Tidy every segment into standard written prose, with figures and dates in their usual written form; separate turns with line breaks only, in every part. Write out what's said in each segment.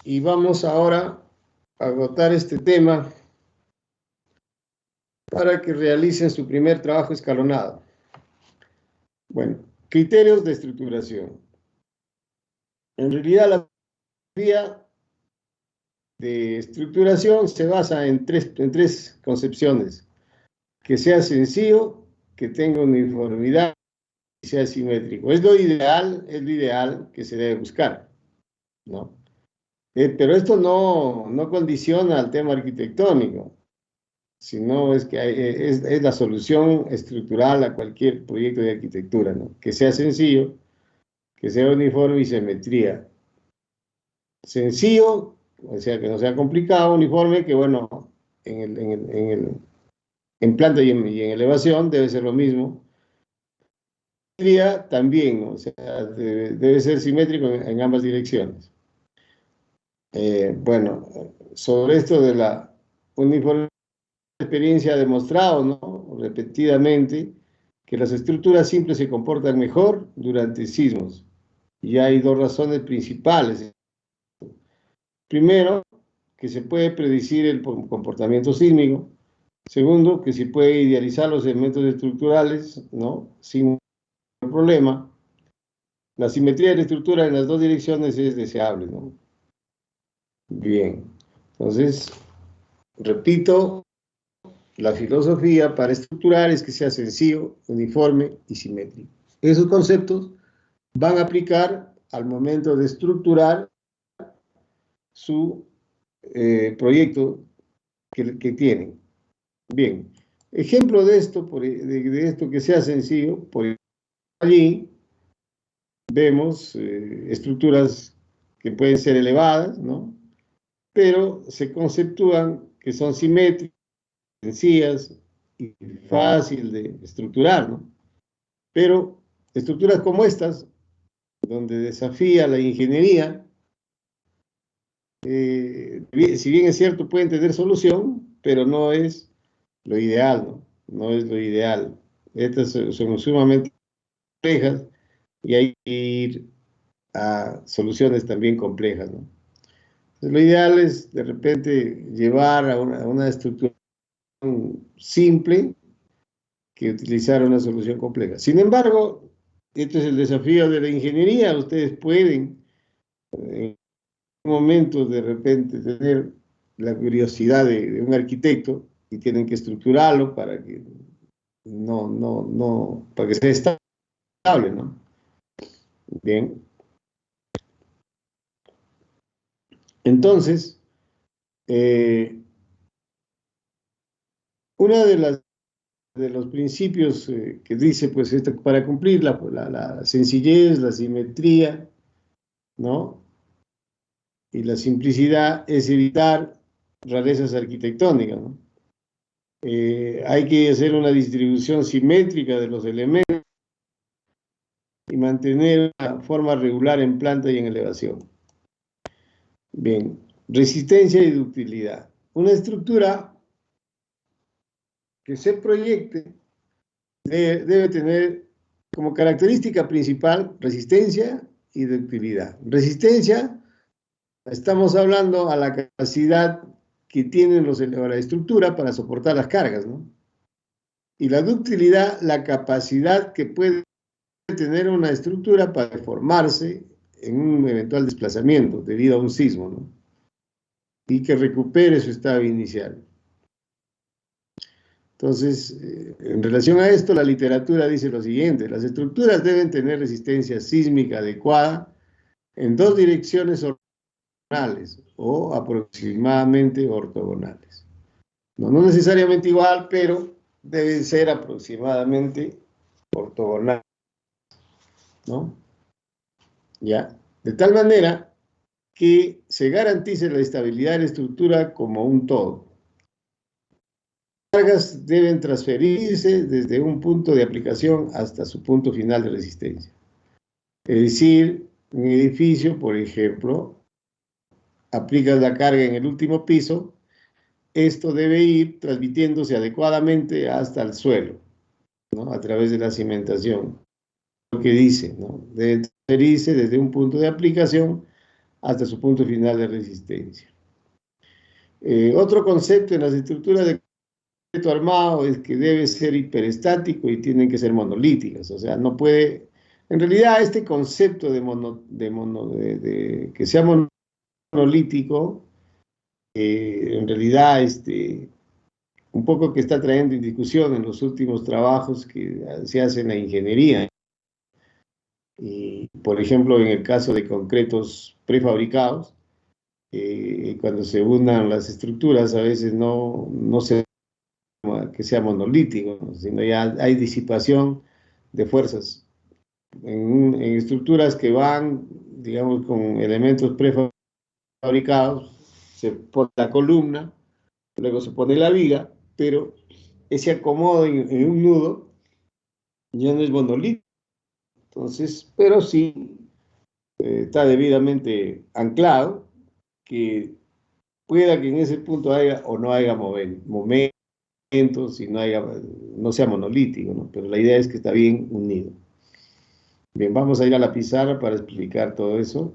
Y vamos ahora a agotar este tema para que realicen su primer trabajo escalonado. Bueno, criterios de estructuración. En realidad, la teoría de estructuración se basa en tres concepciones: que sea sencillo, que tenga uniformidad y sea simétrico. Es lo ideal que se debe buscar, ¿no? Pero esto no condiciona al tema arquitectónico, sino es que es la solución estructural a cualquier proyecto de arquitectura, ¿no? Que sea sencillo, que sea uniforme y simetría. Sencillo, o sea, que no sea complicado; uniforme, que bueno, en planta y en elevación debe ser lo mismo. Simetría también, o sea, debe ser simétrico en ambas direcciones. Bueno, sobre esto de la uniformidad, la experiencia ha demostrado, ¿no?, repetidamente, que las estructuras simples se comportan mejor durante sismos. Y hay dos razones principales. Primero, que se puede predecir el comportamiento sísmico. Segundo, que se puede idealizar los elementos estructurales, ¿no?, sin problema. La simetría de la estructura en las dos direcciones es deseable, ¿no? Bien, entonces, repito, la filosofía para estructurar es que sea sencillo, uniforme y simétrico. Esos conceptos van a aplicar al momento de estructurar su proyecto que tienen. Bien, ejemplo de esto, de esto que sea sencillo, por allí vemos estructuras que pueden ser elevadas, ¿no?, pero se conceptúan que son simétricas, sencillas y fácil de estructurar, ¿no? Pero estructuras como estas, donde desafía la ingeniería, si bien es cierto, pueden tener solución, pero no es lo ideal, ¿no? No es lo ideal. Estas son sumamente complejas y hay que ir a soluciones también complejas, ¿no? Entonces, lo ideal es de repente llevar a una estructura simple que utilizar una solución compleja. Sin embargo, este es el desafío de la ingeniería. Ustedes pueden en un momento de repente tener la curiosidad de un arquitecto y tienen que estructurarlo para que para que sea estable, ¿no? Bien. Entonces, una de los principios que dice, pues, esto, para cumplir la sencillez, la simetría, ¿no?, y la simplicidad, es evitar rarezas arquitectónicas, ¿no? Hay que hacer una distribución simétrica de los elementos y mantener una forma regular en planta y en elevación. Bien, resistencia y ductilidad. Una estructura que se proyecte debe tener como característica principal resistencia y ductilidad. Resistencia, estamos hablando a la capacidad que tienen la estructura para soportar las cargas, ¿no? Y la ductilidad, la capacidad que puede tener una estructura para deformarse en un eventual desplazamiento debido a un sismo, ¿no?, y que recupere su estado inicial. Entonces, en relación a esto, la literatura dice lo siguiente: las estructuras deben tener resistencia sísmica adecuada en dos direcciones ortogonales o aproximadamente ortogonales. No necesariamente igual, pero deben ser aproximadamente ortogonales, ¿no? ¿Ya? De tal manera que se garantice la estabilidad de la estructura como un todo. Las cargas deben transferirse desde un punto de aplicación hasta su punto final de resistencia. Es decir, un edificio, por ejemplo, aplicas la carga en el último piso, esto debe ir transmitiéndose adecuadamente hasta el suelo, ¿no?, a través de la cimentación. Lo que dice, ¿no?, debe transferirse desde un punto de aplicación hasta su punto final de resistencia. Otro concepto en las estructuras de concreto armado es que debe ser hiperestático y tienen que ser monolíticas, o sea, no puede... En realidad, este concepto de que sea monolítico, en realidad, un poco que está trayendo en discusión en los últimos trabajos que se hacen en la ingeniería. Y, por ejemplo, en el caso de concretos prefabricados, cuando se unan las estructuras, a veces no se que sea monolítico, ¿no? Sino ya hay disipación de fuerzas en estructuras que van, digamos, con elementos prefabricados, se pone la columna, luego se pone la viga, pero ese acomodo en un nudo ya no es monolítico, entonces, pero sí está debidamente anclado, que pueda que en ese punto haya o no haya momentos y no sea monolítico, ¿no? Pero la idea es que está bien unido. Bien, vamos a ir a la pizarra para explicar todo eso.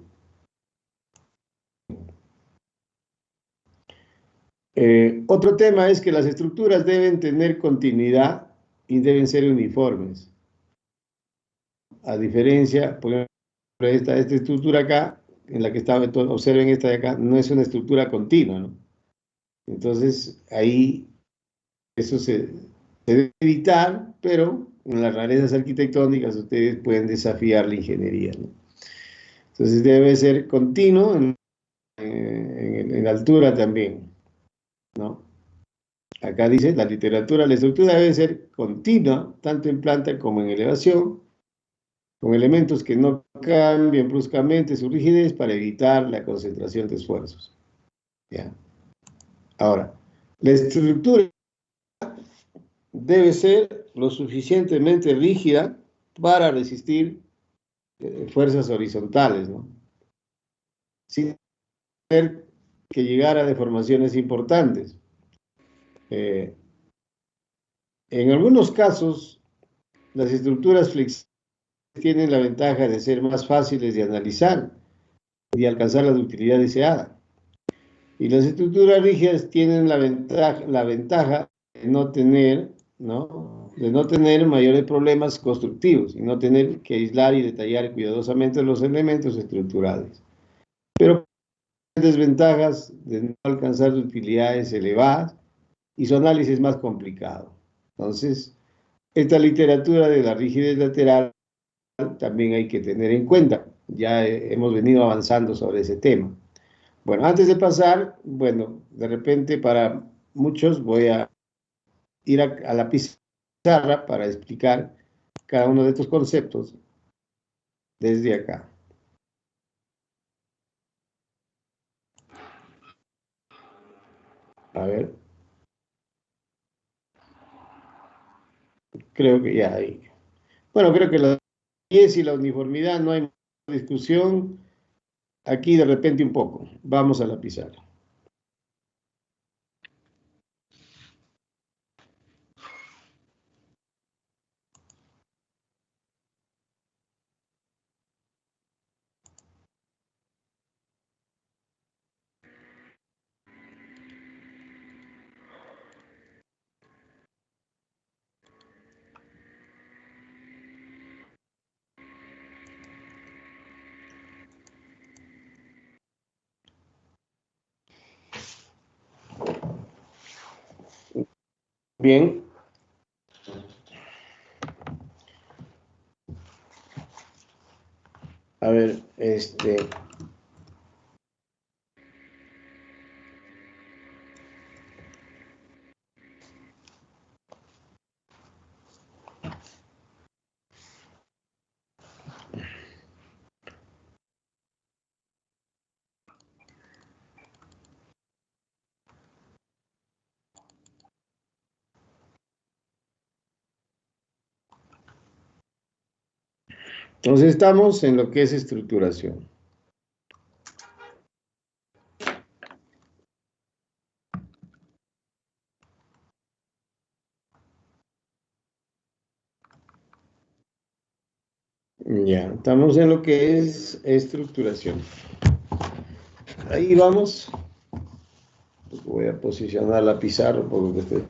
Otro tema es que las estructuras deben tener continuidad y deben ser uniformes. A diferencia, por ejemplo, esta estructura acá, en la que observen esta de acá, no es una estructura continua, ¿no? Entonces, ahí eso se debe evitar, pero en las rarezas arquitectónicas ustedes pueden desafiar la ingeniería, ¿no? Entonces debe ser continuo en altura también, ¿no? Acá dice, la literatura, la estructura debe ser continua, tanto en planta como en elevación, con elementos que no cambien bruscamente su rigidez para evitar la concentración de esfuerzos. ¿Ya? Ahora, la estructura debe ser lo suficientemente rígida para resistir fuerzas horizontales, ¿no? Sin tener que llegar a deformaciones importantes. En algunos casos, las estructuras flexibles tienen la ventaja de ser más fáciles de analizar y alcanzar la ductilidad deseada. Y las estructuras rígidas tienen la ventaja de no tener, ¿no? De no tener mayores problemas constructivos y no tener que aislar y detallar cuidadosamente los elementos estructurales. Pero desventajas de no alcanzar utilidades elevadas y su análisis es más complicado. Entonces, esta literatura de la rigidez lateral también hay que tener en cuenta. Ya hemos venido avanzando sobre ese tema. Bueno, antes de pasar, bueno, de repente para muchos voy a ir a la pizarra para explicar cada uno de estos conceptos desde acá. A ver, creo que ya hay. Bueno, creo que la y la uniformidad no hay discusión. Aquí de repente un poco. Vamos a la pizarra. Bien. A ver, entonces estamos en lo que es estructuración. Ya, estamos en lo que es estructuración. Ahí vamos. Voy a posicionar la pizarra porque estoy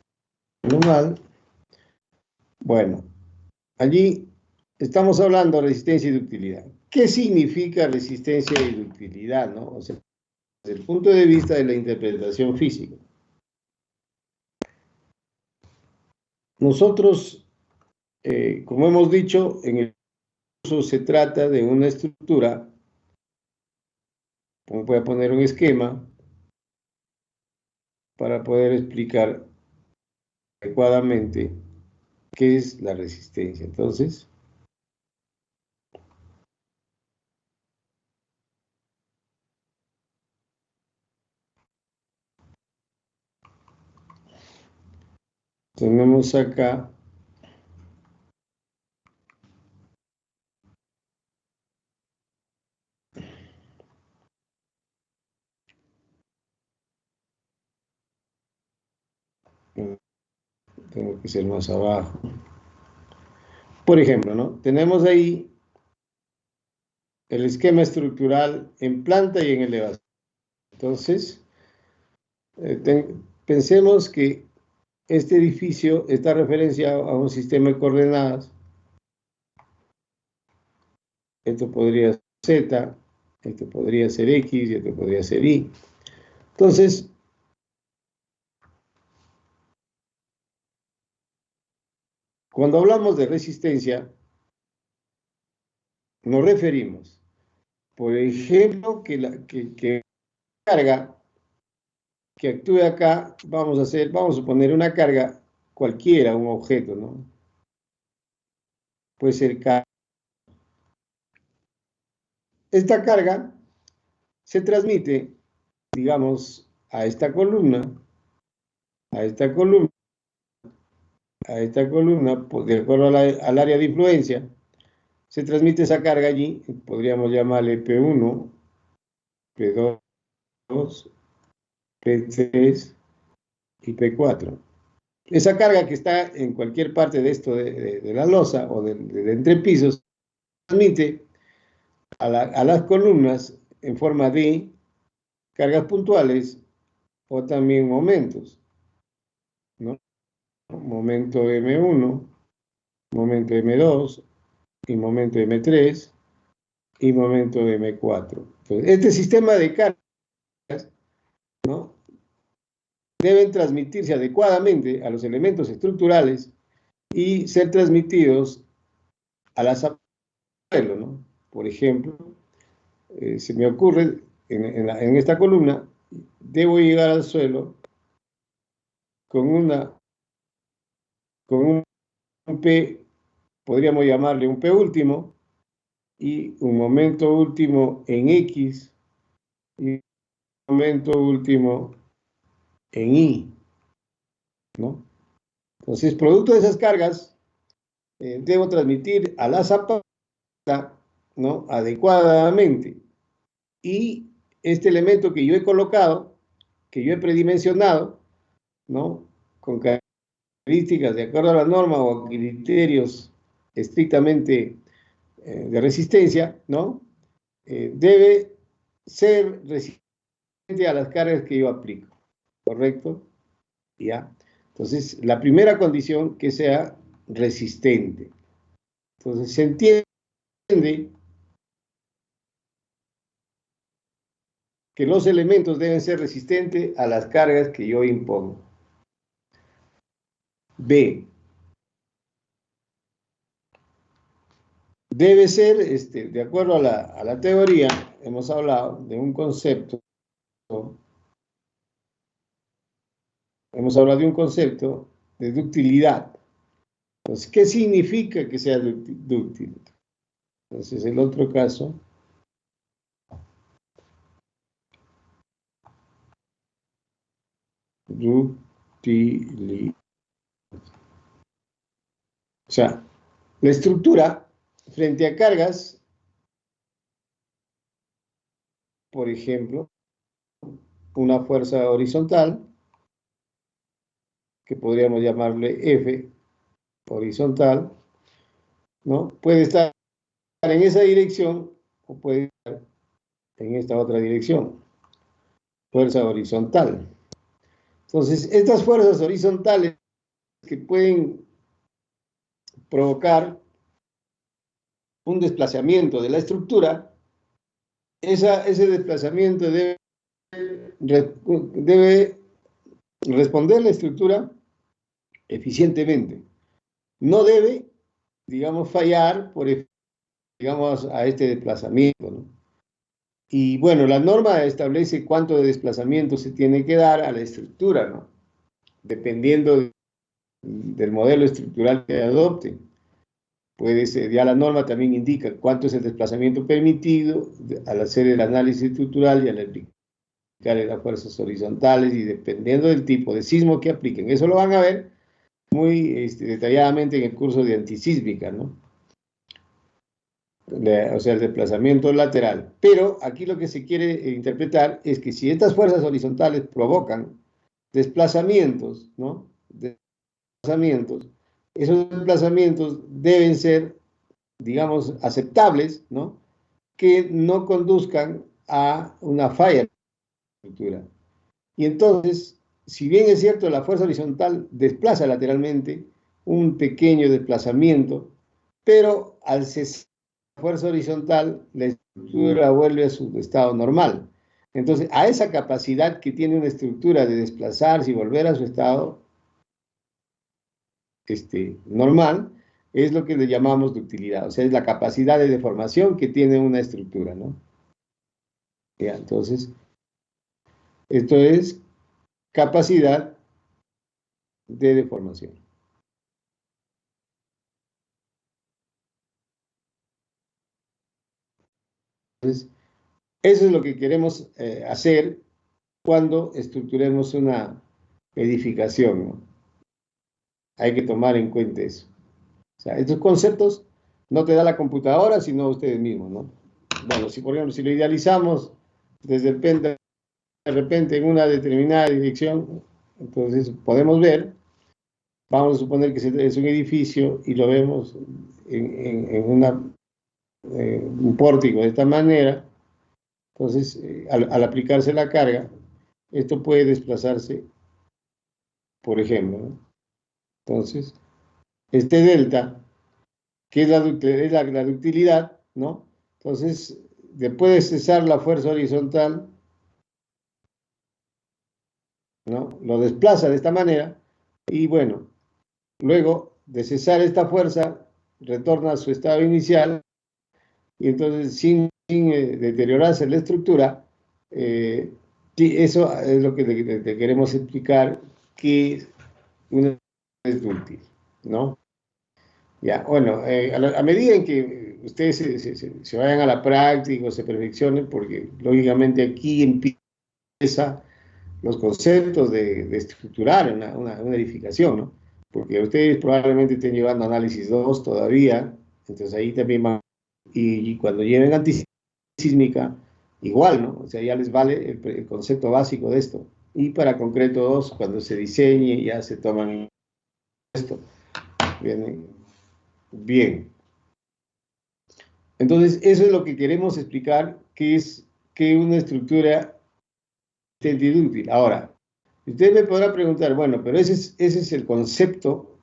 haciendo mal. Bueno, allí estamos hablando de resistencia y ductilidad. ¿Qué significa resistencia y ductilidad, no? O sea, desde el punto de vista de la interpretación física. Nosotros, como hemos dicho, en el curso se trata de una estructura, como voy a poner un esquema para poder explicar adecuadamente qué es la resistencia. Entonces, tenemos acá tengo que ser más abajo. Por ejemplo, ¿no? Tenemos ahí el esquema estructural en planta y en elevación. Entonces, pensemos que este edificio está referenciado a un sistema de coordenadas. Esto podría ser Z, esto podría ser X y esto podría ser Y. Entonces, cuando hablamos de resistencia, nos referimos, por ejemplo, que carga que actúe acá, vamos a poner una carga cualquiera, un objeto, ¿no? Puede ser carga. Esta carga se transmite, digamos, a esta columna, a esta columna, a esta columna, de acuerdo al área de influencia, se transmite esa carga allí, podríamos llamarle P1, P2, P3 y P4. Esa carga que está en cualquier parte de esto de la losa o de entrepisos, transmite a las columnas en forma de cargas puntuales o también momentos, ¿no? Momento M1, momento M2 y momento M3 y momento M4. Entonces, este sistema de cargas, ¿no? Deben transmitirse adecuadamente a los elementos estructurales y ser transmitidos a la suelo, ¿no? Por ejemplo, se me ocurre en esta columna, debo llegar al suelo con, con un P, podríamos llamarle un P último, y un momento último en X y un momento último en Y, ¿no? Entonces, producto de esas cargas, debo transmitir a la zapata, ¿no? Adecuadamente. Y este elemento que yo he colocado, que yo he predimensionado, ¿no? Con características de acuerdo a la norma o a criterios estrictamente de resistencia, ¿no? Debe ser resistente a las cargas que yo aplico, ¿correcto? ¿Ya? Entonces, la primera condición que sea resistente. Entonces, se entiende que los elementos deben ser resistentes a las cargas que yo impongo. B. Debe ser, de acuerdo a la teoría, hemos hablado de un concepto, de ductilidad. Entonces, ¿qué significa que sea dúctil? Entonces, el otro caso, ductilidad. O sea, la estructura frente a cargas, por ejemplo, una fuerza horizontal, que podríamos llamarle F, horizontal, ¿no? Puede estar en esa dirección o puede estar en esta otra dirección, fuerza horizontal. Entonces, estas fuerzas horizontales que pueden provocar un desplazamiento de la estructura, ese desplazamiento debe responder la estructura eficientemente. No debe, digamos, fallar digamos, a este desplazamiento, ¿no? Y bueno, la norma establece cuánto de desplazamiento se tiene que dar a la estructura, ¿no? Dependiendo del modelo estructural que adopte. Puede ser, ya la norma también indica cuánto es el desplazamiento permitido al hacer el análisis estructural y al aplicar las fuerzas horizontales y dependiendo del tipo de sismo que apliquen. Eso lo van a ver muy detalladamente en el curso de antisísmica, ¿no? O sea, el desplazamiento lateral. Pero aquí lo que se quiere interpretar es que si estas fuerzas horizontales provocan desplazamientos, ¿no? Desplazamientos, esos desplazamientos deben ser, digamos, aceptables, ¿no? Que no conduzcan a una falla en la estructura. Y entonces, si bien es cierto, la fuerza horizontal desplaza lateralmente, un pequeño desplazamiento, pero al cesar la fuerza horizontal, la estructura vuelve a su estado normal. Entonces, a esa capacidad que tiene una estructura de desplazarse y volver a su estado normal, es lo que le llamamos ductilidad, o sea, es la capacidad de deformación que tiene una estructura, ¿no? Ya, entonces, esto es capacidad de deformación. Entonces, eso es lo que queremos hacer cuando estructuremos una edificación, ¿no? Hay que tomar en cuenta eso. O sea, estos conceptos no te da la computadora, sino ustedes mismos, ¿no? Bueno, si por ejemplo, si lo idealizamos desde el PEN de repente en una determinada dirección, entonces podemos ver, vamos a suponer que es un edificio y lo vemos en un pórtico de esta manera, entonces al aplicarse la carga, esto puede desplazarse, por ejemplo, ¿no? Entonces, este delta, que es la ductilidad, ¿no? Entonces, después de cesar la fuerza horizontal, ¿no? Lo desplaza de esta manera y bueno, luego de cesar esta fuerza, retorna a su estado inicial y entonces sin deteriorarse la estructura, sí, eso es lo que te queremos explicar, que una es dúctil, ¿no? Ya, bueno, a medida en que ustedes se vayan a la práctica o se perfeccionen, porque lógicamente aquí empieza los conceptos de estructurar una edificación, ¿no? Porque ustedes probablemente estén llevando análisis 2 todavía, entonces ahí también van, y cuando lleven antisísmica, igual, ¿no? O sea, ya les vale el concepto básico de esto. Y para concreto 2, cuando se diseñe, ya se toman esto. Bien, bien. Entonces, eso es lo que queremos explicar, que es que una estructura útil. Ahora, usted me podrá preguntar, bueno, pero ese es el concepto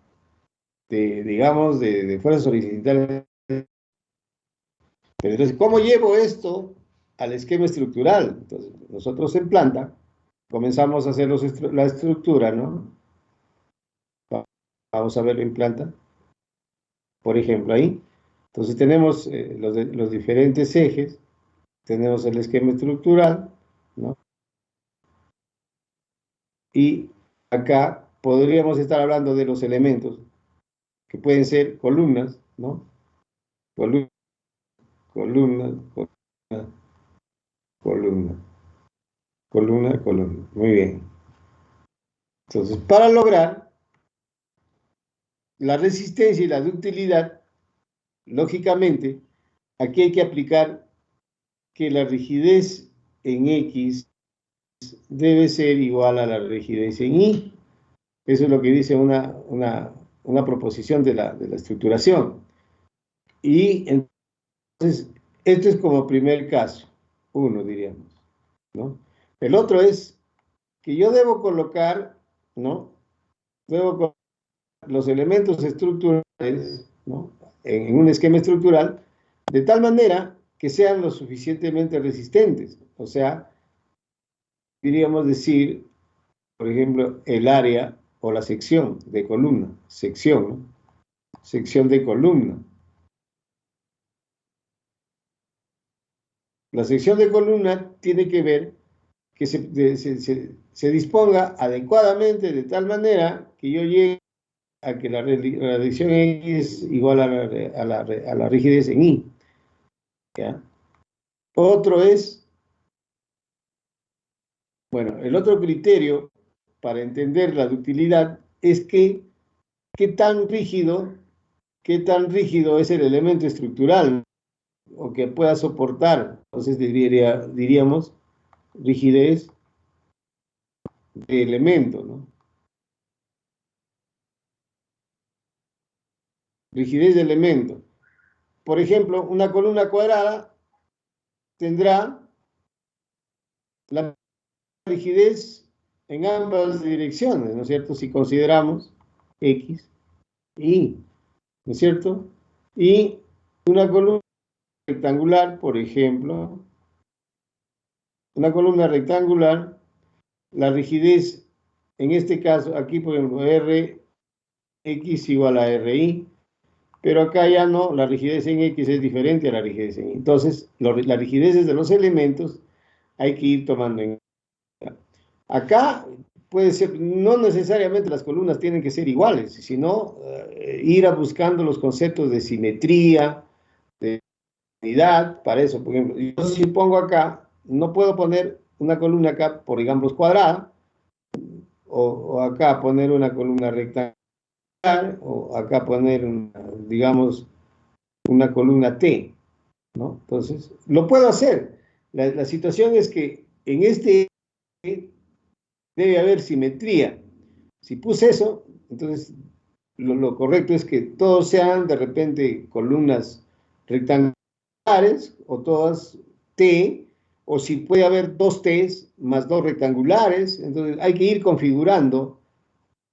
digamos, de fuerzas horizontales. Pero entonces, ¿cómo llevo esto al esquema estructural? Entonces, nosotros en planta comenzamos a hacer la estructura, ¿no? Vamos a verlo en planta, por ejemplo, ahí. Entonces tenemos los diferentes ejes, tenemos el esquema estructural, ¿no? Y acá podríamos estar hablando de los elementos, que pueden ser columnas, ¿no? Columna, columna, columna, columna, columna, columna. Muy bien. Entonces, para lograr la resistencia y la ductilidad, lógicamente, aquí hay que aplicar que la rigidez en X debe ser igual a la rigidez en Y. Eso es lo que dice una proposición de la estructuración. Y entonces Entonces, esto es como primer caso, uno diríamos, ¿no? El otro es que yo debo colocar, ¿no? Debo colocar los elementos estructurales, ¿no? En un esquema estructural, de tal manera que sean lo suficientemente resistentes. O sea, diríamos decir, por ejemplo, el área o la sección de columna, sección, ¿no? Sección de columna. La sección de columna tiene que ver que se disponga adecuadamente de tal manera que yo llegue a que la dirección X es igual a la rigidez en Y. ¿Ya? Otro es, bueno, el otro criterio para entender la ductilidad es que qué tan rígido es el elemento estructural o que pueda soportar. Entonces diríamos rigidez de elemento, ¿no? Rigidez de elemento. Por ejemplo, una columna cuadrada tendrá la rigidez en ambas direcciones, ¿no es cierto? Si consideramos X y, ¿no es cierto? Y una columna rectangular, por ejemplo, una columna rectangular, la rigidez, en este caso, aquí por ejemplo, Rx igual a Ri, pero acá ya no, la rigidez en X es diferente a la rigidez en Y. Entonces, las rigideces de los elementos hay que ir tomando en cuenta. Acá puede ser, no necesariamente las columnas tienen que ser iguales, sino ir a buscando los conceptos de simetría, de unidad, para eso, por ejemplo, yo si pongo acá, no puedo poner una columna acá, por ejemplo, cuadrada, o acá poner una columna rectangular, o acá poner, digamos, una columna T, ¿no? Entonces, lo puedo hacer. La situación es que en este debe haber simetría. Si puse eso, entonces lo correcto es que todos sean de repente columnas rectangulares o todas T, o si puede haber dos T's más dos rectangulares, entonces hay que ir configurando.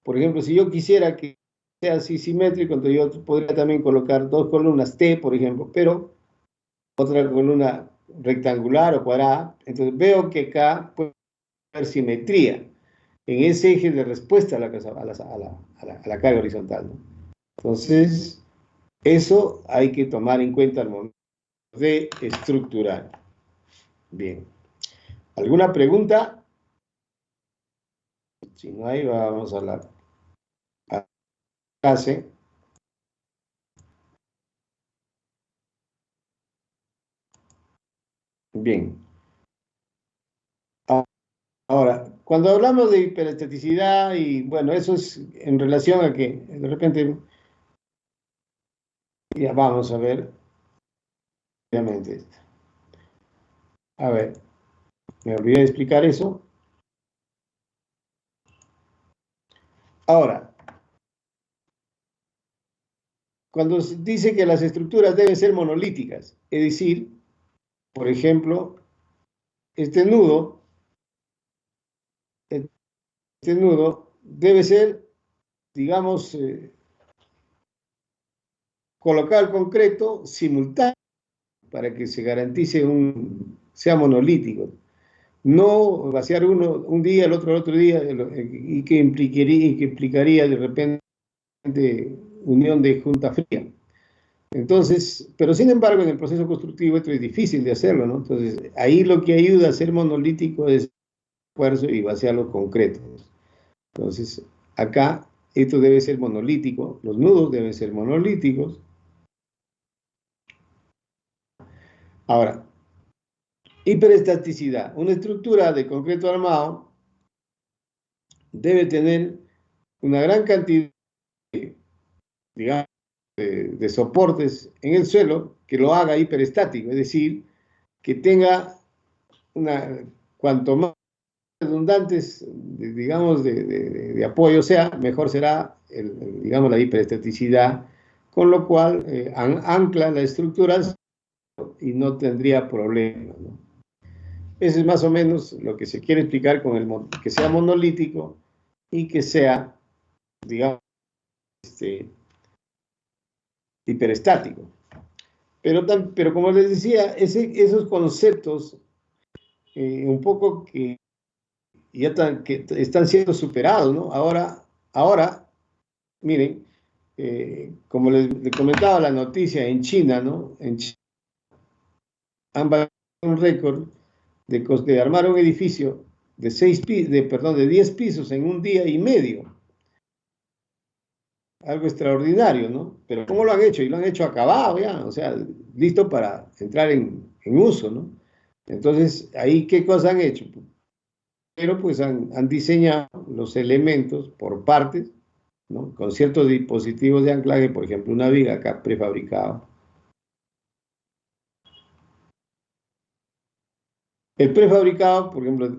Por ejemplo, si yo quisiera que sea así simétrico, entonces yo podría también colocar dos columnas T, por ejemplo, pero otra columna rectangular o cuadrada. Entonces veo que acá puede haber simetría en ese eje de respuesta a la carga horizontal, ¿no? Entonces, eso hay que tomar en cuenta al momento de estructurar. Bien. ¿Alguna pregunta? Si no hay, vamos a la clase. Bien. Ahora, cuando hablamos de hiperestaticidad y bueno, eso es en relación a que de repente, ya vamos a ver, obviamente esto. A ver, me olvidé de explicar eso. Ahora, cuando se dice que las estructuras deben ser monolíticas, es decir, por ejemplo, este nudo debe ser, digamos, colocado al concreto simultáneo para que se garantice sea monolítico. No vaciar uno un día, el otro día, y que implicaría de repente unión de junta fría. Entonces, pero sin embargo, en el proceso constructivo esto es difícil de hacerlo, ¿no? Entonces, ahí lo que ayuda a ser monolítico es esfuerzo y vaciarlo concreto. Entonces, acá esto debe ser monolítico, los nudos deben ser monolíticos. Ahora, hiperestaticidad. Una estructura de concreto armado debe tener una gran cantidad de, digamos, de soportes en el suelo que lo haga hiperestático, es decir, que tenga cuanto más redundantes, digamos, de apoyo sea, mejor será, digamos, la hiperestaticidad, con lo cual ancla la estructura y no tendría problema, ¿no? Eso es más o menos lo que se quiere explicar con que sea monolítico y que sea, digamos, hiperestático. Pero como les decía, esos conceptos un poco que ya que están siendo superados, ¿no? Ahora miren, como les comentaba la noticia en China, ¿no? En China han batido un récord de armar un edificio de 10 pisos en un día y medio. Algo extraordinario, ¿no? Pero ¿cómo lo han hecho? Y lo han hecho acabado ya, o sea, listo para entrar en uso, ¿no? Entonces, ahí, ¿qué cosa han hecho? Pero pues han diseñado los elementos por partes, ¿no? Con ciertos dispositivos de anclaje, por ejemplo, una viga acá prefabricada. El prefabricado, por ejemplo,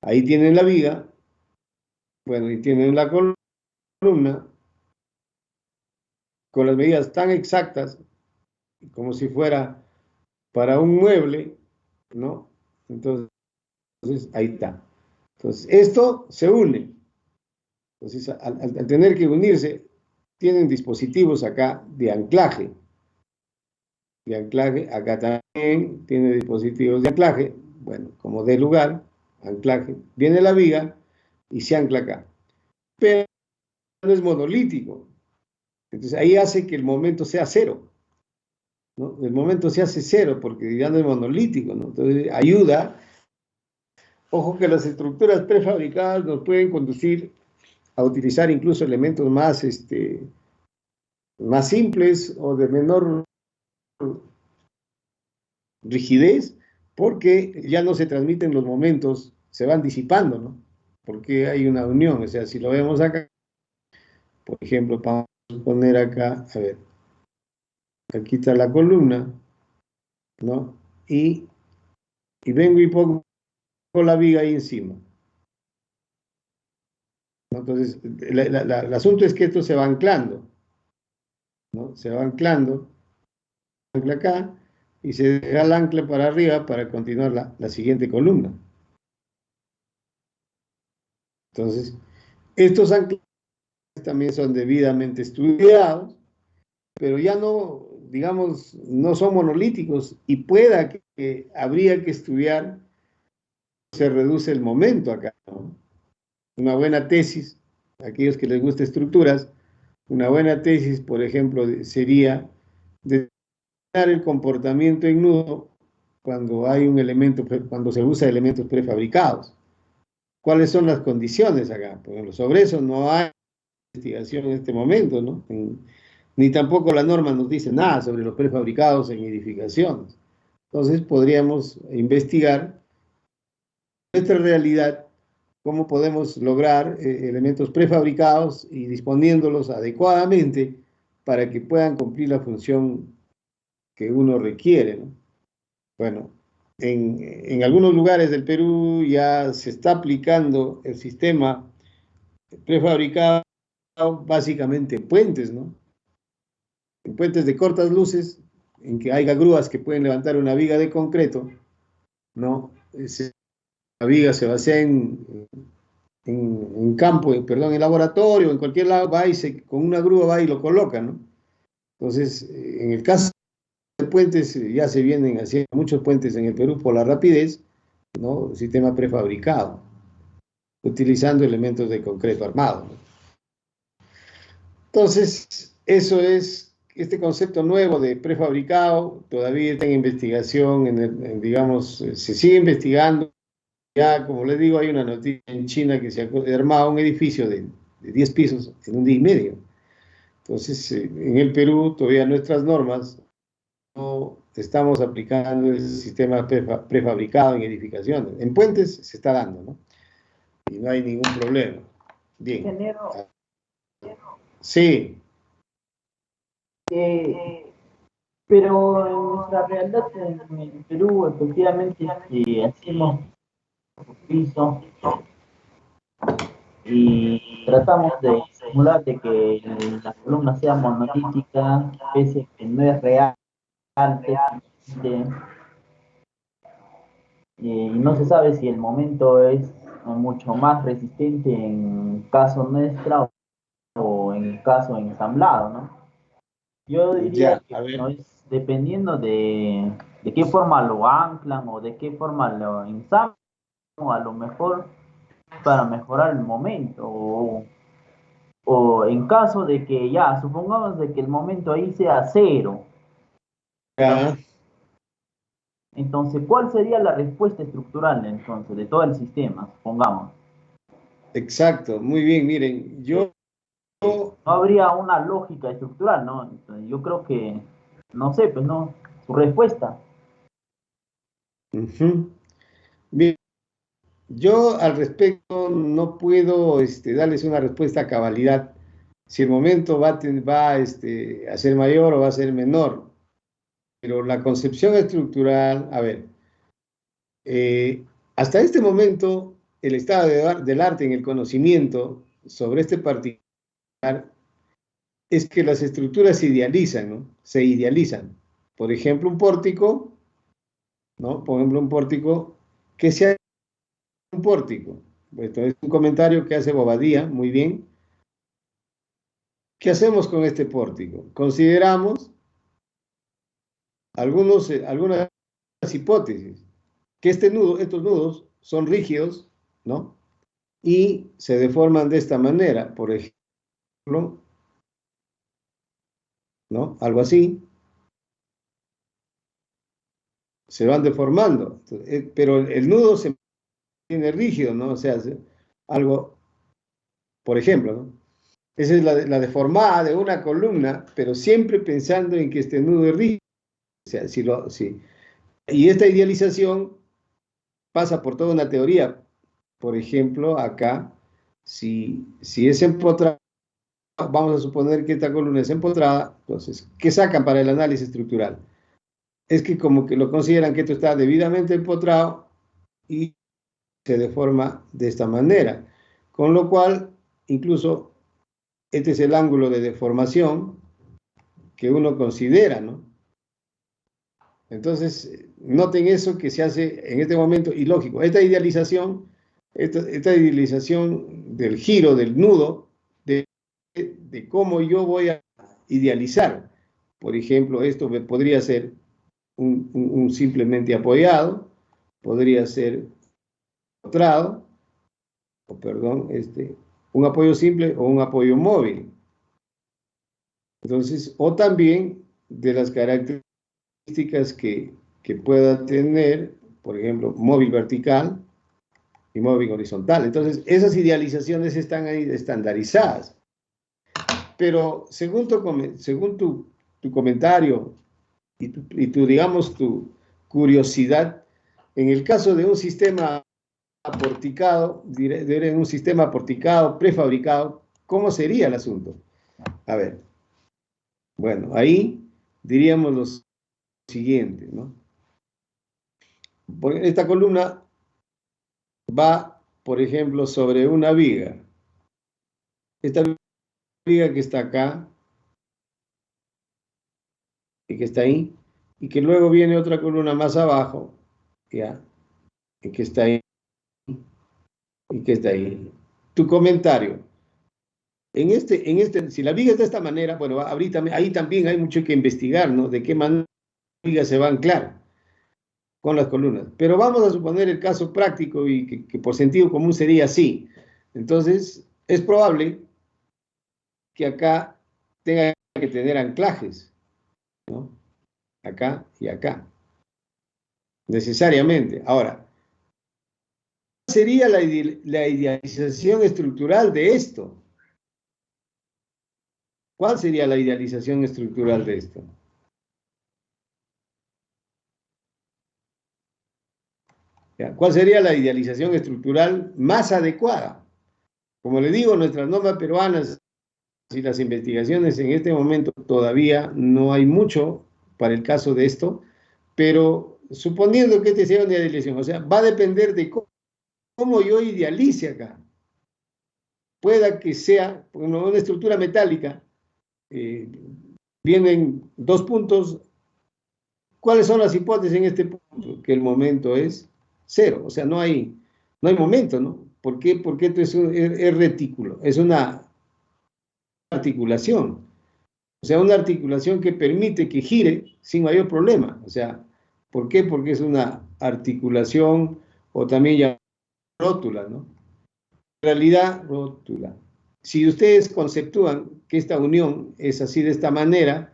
ahí tienen la viga, bueno, y tienen la columna con las medidas tan exactas como si fuera para un mueble, ¿no? Entonces, ahí está. Entonces, esto se une. Entonces, al tener que unirse, tienen dispositivos acá de anclaje. De anclaje, acá también tiene dispositivos de anclaje, bueno, como de lugar, anclaje, viene la viga y se ancla acá. Pero no es monolítico. Entonces, ahí hace que el momento sea cero, ¿no? El momento se hace cero porque ya no es monolítico, ¿no? Entonces, ayuda. Ojo que las estructuras prefabricadas nos pueden conducir a utilizar incluso elementos más simples o de menor rigidez, porque ya no se transmiten los momentos, se van disipando, ¿no? Porque hay una unión, o sea, si lo vemos acá, por ejemplo, vamos a poner acá, a ver, aquí está la columna, ¿no? Y vengo y pongo la viga ahí encima, ¿no? Entonces, el asunto es que esto se va anclando, ¿no? Se va anclando, ancla acá, y se deja el ancla para arriba para continuar la siguiente columna. Entonces, estos anclajes también son debidamente estudiados, pero ya no, digamos, no son monolíticos y pueda que habría que estudiar, se reduce el momento acá, ¿no? Una buena tesis, aquellos que les gusta estructuras, una buena tesis, por ejemplo, sería determinar el comportamiento en nudo cuando hay un elemento, cuando se usa elementos prefabricados. ¿Cuáles son las condiciones acá? Por ejemplo, sobre eso no hay investigación en este momento, ¿no? Ni tampoco la norma nos dice nada sobre los prefabricados en edificaciones. Entonces podríamos investigar nuestra realidad, cómo podemos lograr elementos prefabricados y disponiéndolos adecuadamente para que puedan cumplir la función que uno requiere, ¿no? Bueno, en algunos lugares del Perú ya se está aplicando el sistema prefabricado básicamente en puentes, ¿no? En puentes de cortas luces, en que haya grúas que pueden levantar una viga de concreto, ¿no? La viga se vacía en campo, perdón, en laboratorio, en cualquier lado, va y con una grúa va y lo coloca, ¿no? Entonces, en el caso de puentes, ya se vienen haciendo muchos puentes en el Perú por la rapidez, ¿no? Sistema prefabricado, utilizando elementos de concreto armado, ¿no? Entonces, eso es este concepto nuevo de prefabricado, todavía está en investigación, digamos, se sigue investigando. Ya, como les digo, hay una noticia en China que se ha armado un edificio de 10 pisos en un día y medio. Entonces, en el Perú todavía nuestras normas no estamos aplicando el sistema prefabricado en edificaciones. En puentes se está dando, ¿no? Y no hay ningún problema. Bien.
Ingeniero,
sí.
Pero en nuestra realidad en el Perú, efectivamente, hacemos piso y tratamos de simular de que la columna sea monolítica, pese a que no es real, de- y no se sabe si el momento es mucho más resistente en caso nuestra o en caso ensamblado, ¿no? Yo diría
Ya,
que,
a
bueno,
ver,
es dependiendo de qué forma lo anclan o de qué forma lo ensamblan, a lo mejor para mejorar el momento o en caso de que ya, supongamos de que el momento ahí sea cero, ¿no?
ya,
Entonces, ¿cuál sería la respuesta estructural entonces de todo el sistema? Supongamos.
exacto, muy bien, miren,
Eh,
yo,
no habría una lógica estructural, ¿no? Entonces, yo creo que, no sé, pues no, su respuesta.
ujú, bien, yo al respecto no puedo darles una respuesta a cabalidad, si el momento va a ser mayor o va a ser menor, pero la concepción estructural, a ver, eh, hasta este momento, el estado del arte en el conocimiento sobre este particular es que las estructuras se idealizan, ¿no? Se idealizan. Por ejemplo, un pórtico, ¿no? Por ejemplo, un pórtico, que sea un pórtico. Esto es un comentario que hace Bobadilla, muy bien. ¿Qué hacemos con este pórtico? Consideramos algunas hipótesis, que estos nudos son rígidos, ¿no? Y se deforman de esta manera, por ejemplo, ¿no? Algo así, se van deformando, pero el nudo se mantiene rígido, ¿no? O sea, algo, por ejemplo, ¿no? Esa es la deformada de una columna, pero siempre pensando en que este nudo es rígido. O sea, si. Y esta idealización pasa por toda una teoría. Por ejemplo, acá, si es empotrada, vamos a suponer que esta columna es empotrada, entonces, ¿qué sacan para el análisis estructural? Es que como que lo consideran que esto está debidamente empotrado y se deforma de esta manera. Con lo cual, incluso, este es el ángulo de deformación que uno considera, ¿no? Entonces, noten eso que se hace en este momento ilógico. Esta idealización del giro, del nudo, de cómo yo voy a idealizar. Por ejemplo, esto podría ser un simplemente apoyado, podría ser otrado, o perdón, un apoyo simple o un apoyo móvil. Entonces, o también de las características que pueda tener, por ejemplo, móvil vertical y móvil horizontal. Entonces, esas idealizaciones están ahí estandarizadas. Pero según tu comentario digamos, tu curiosidad, en el caso de un sistema aporticado, de un sistema aporticado, prefabricado, ¿cómo sería el asunto? A ver, bueno, ahí diríamos lo siguiente, ¿no? Esta columna va, por ejemplo, sobre una viga. Esta viga que está acá y que está ahí, y que luego viene otra columna más abajo, ¿ya? Y que está ahí, y que está ahí. Tu comentario. Si la viga es de esta manera, bueno, ahí también hay mucho que investigar, ¿no? De qué manera la viga se va a anclar con las columnas. Pero vamos a suponer el caso práctico y que por sentido común sería así. Entonces, es probable que acá tenga que tener anclajes, ¿no? Acá y acá, necesariamente. Ahora, ¿cuál sería la idealización estructural de esto? ¿Cuál sería la idealización estructural de esto? ¿Ya? ¿Cuál sería la idealización estructural más adecuada? Como le digo, nuestras normas peruanas y las investigaciones en este momento todavía no hay mucho para el caso de esto, pero suponiendo que este sea una idealización, o sea, va a depender de cómo yo idealice acá. Pueda que sea una estructura metálica, eh, vienen dos puntos ¿Cuáles son las hipótesis en este punto? Que el momento es cero, o sea, no hay momento, ¿no? ¿Por qué? Porque esto es retículo, es una articulación, o sea, una articulación que permite que gire sin mayor problema, o sea, ¿por qué? Porque es una articulación o también llamada rótula, ¿no? En realidad, rótula. Si ustedes conceptúan que esta unión es así de esta manera,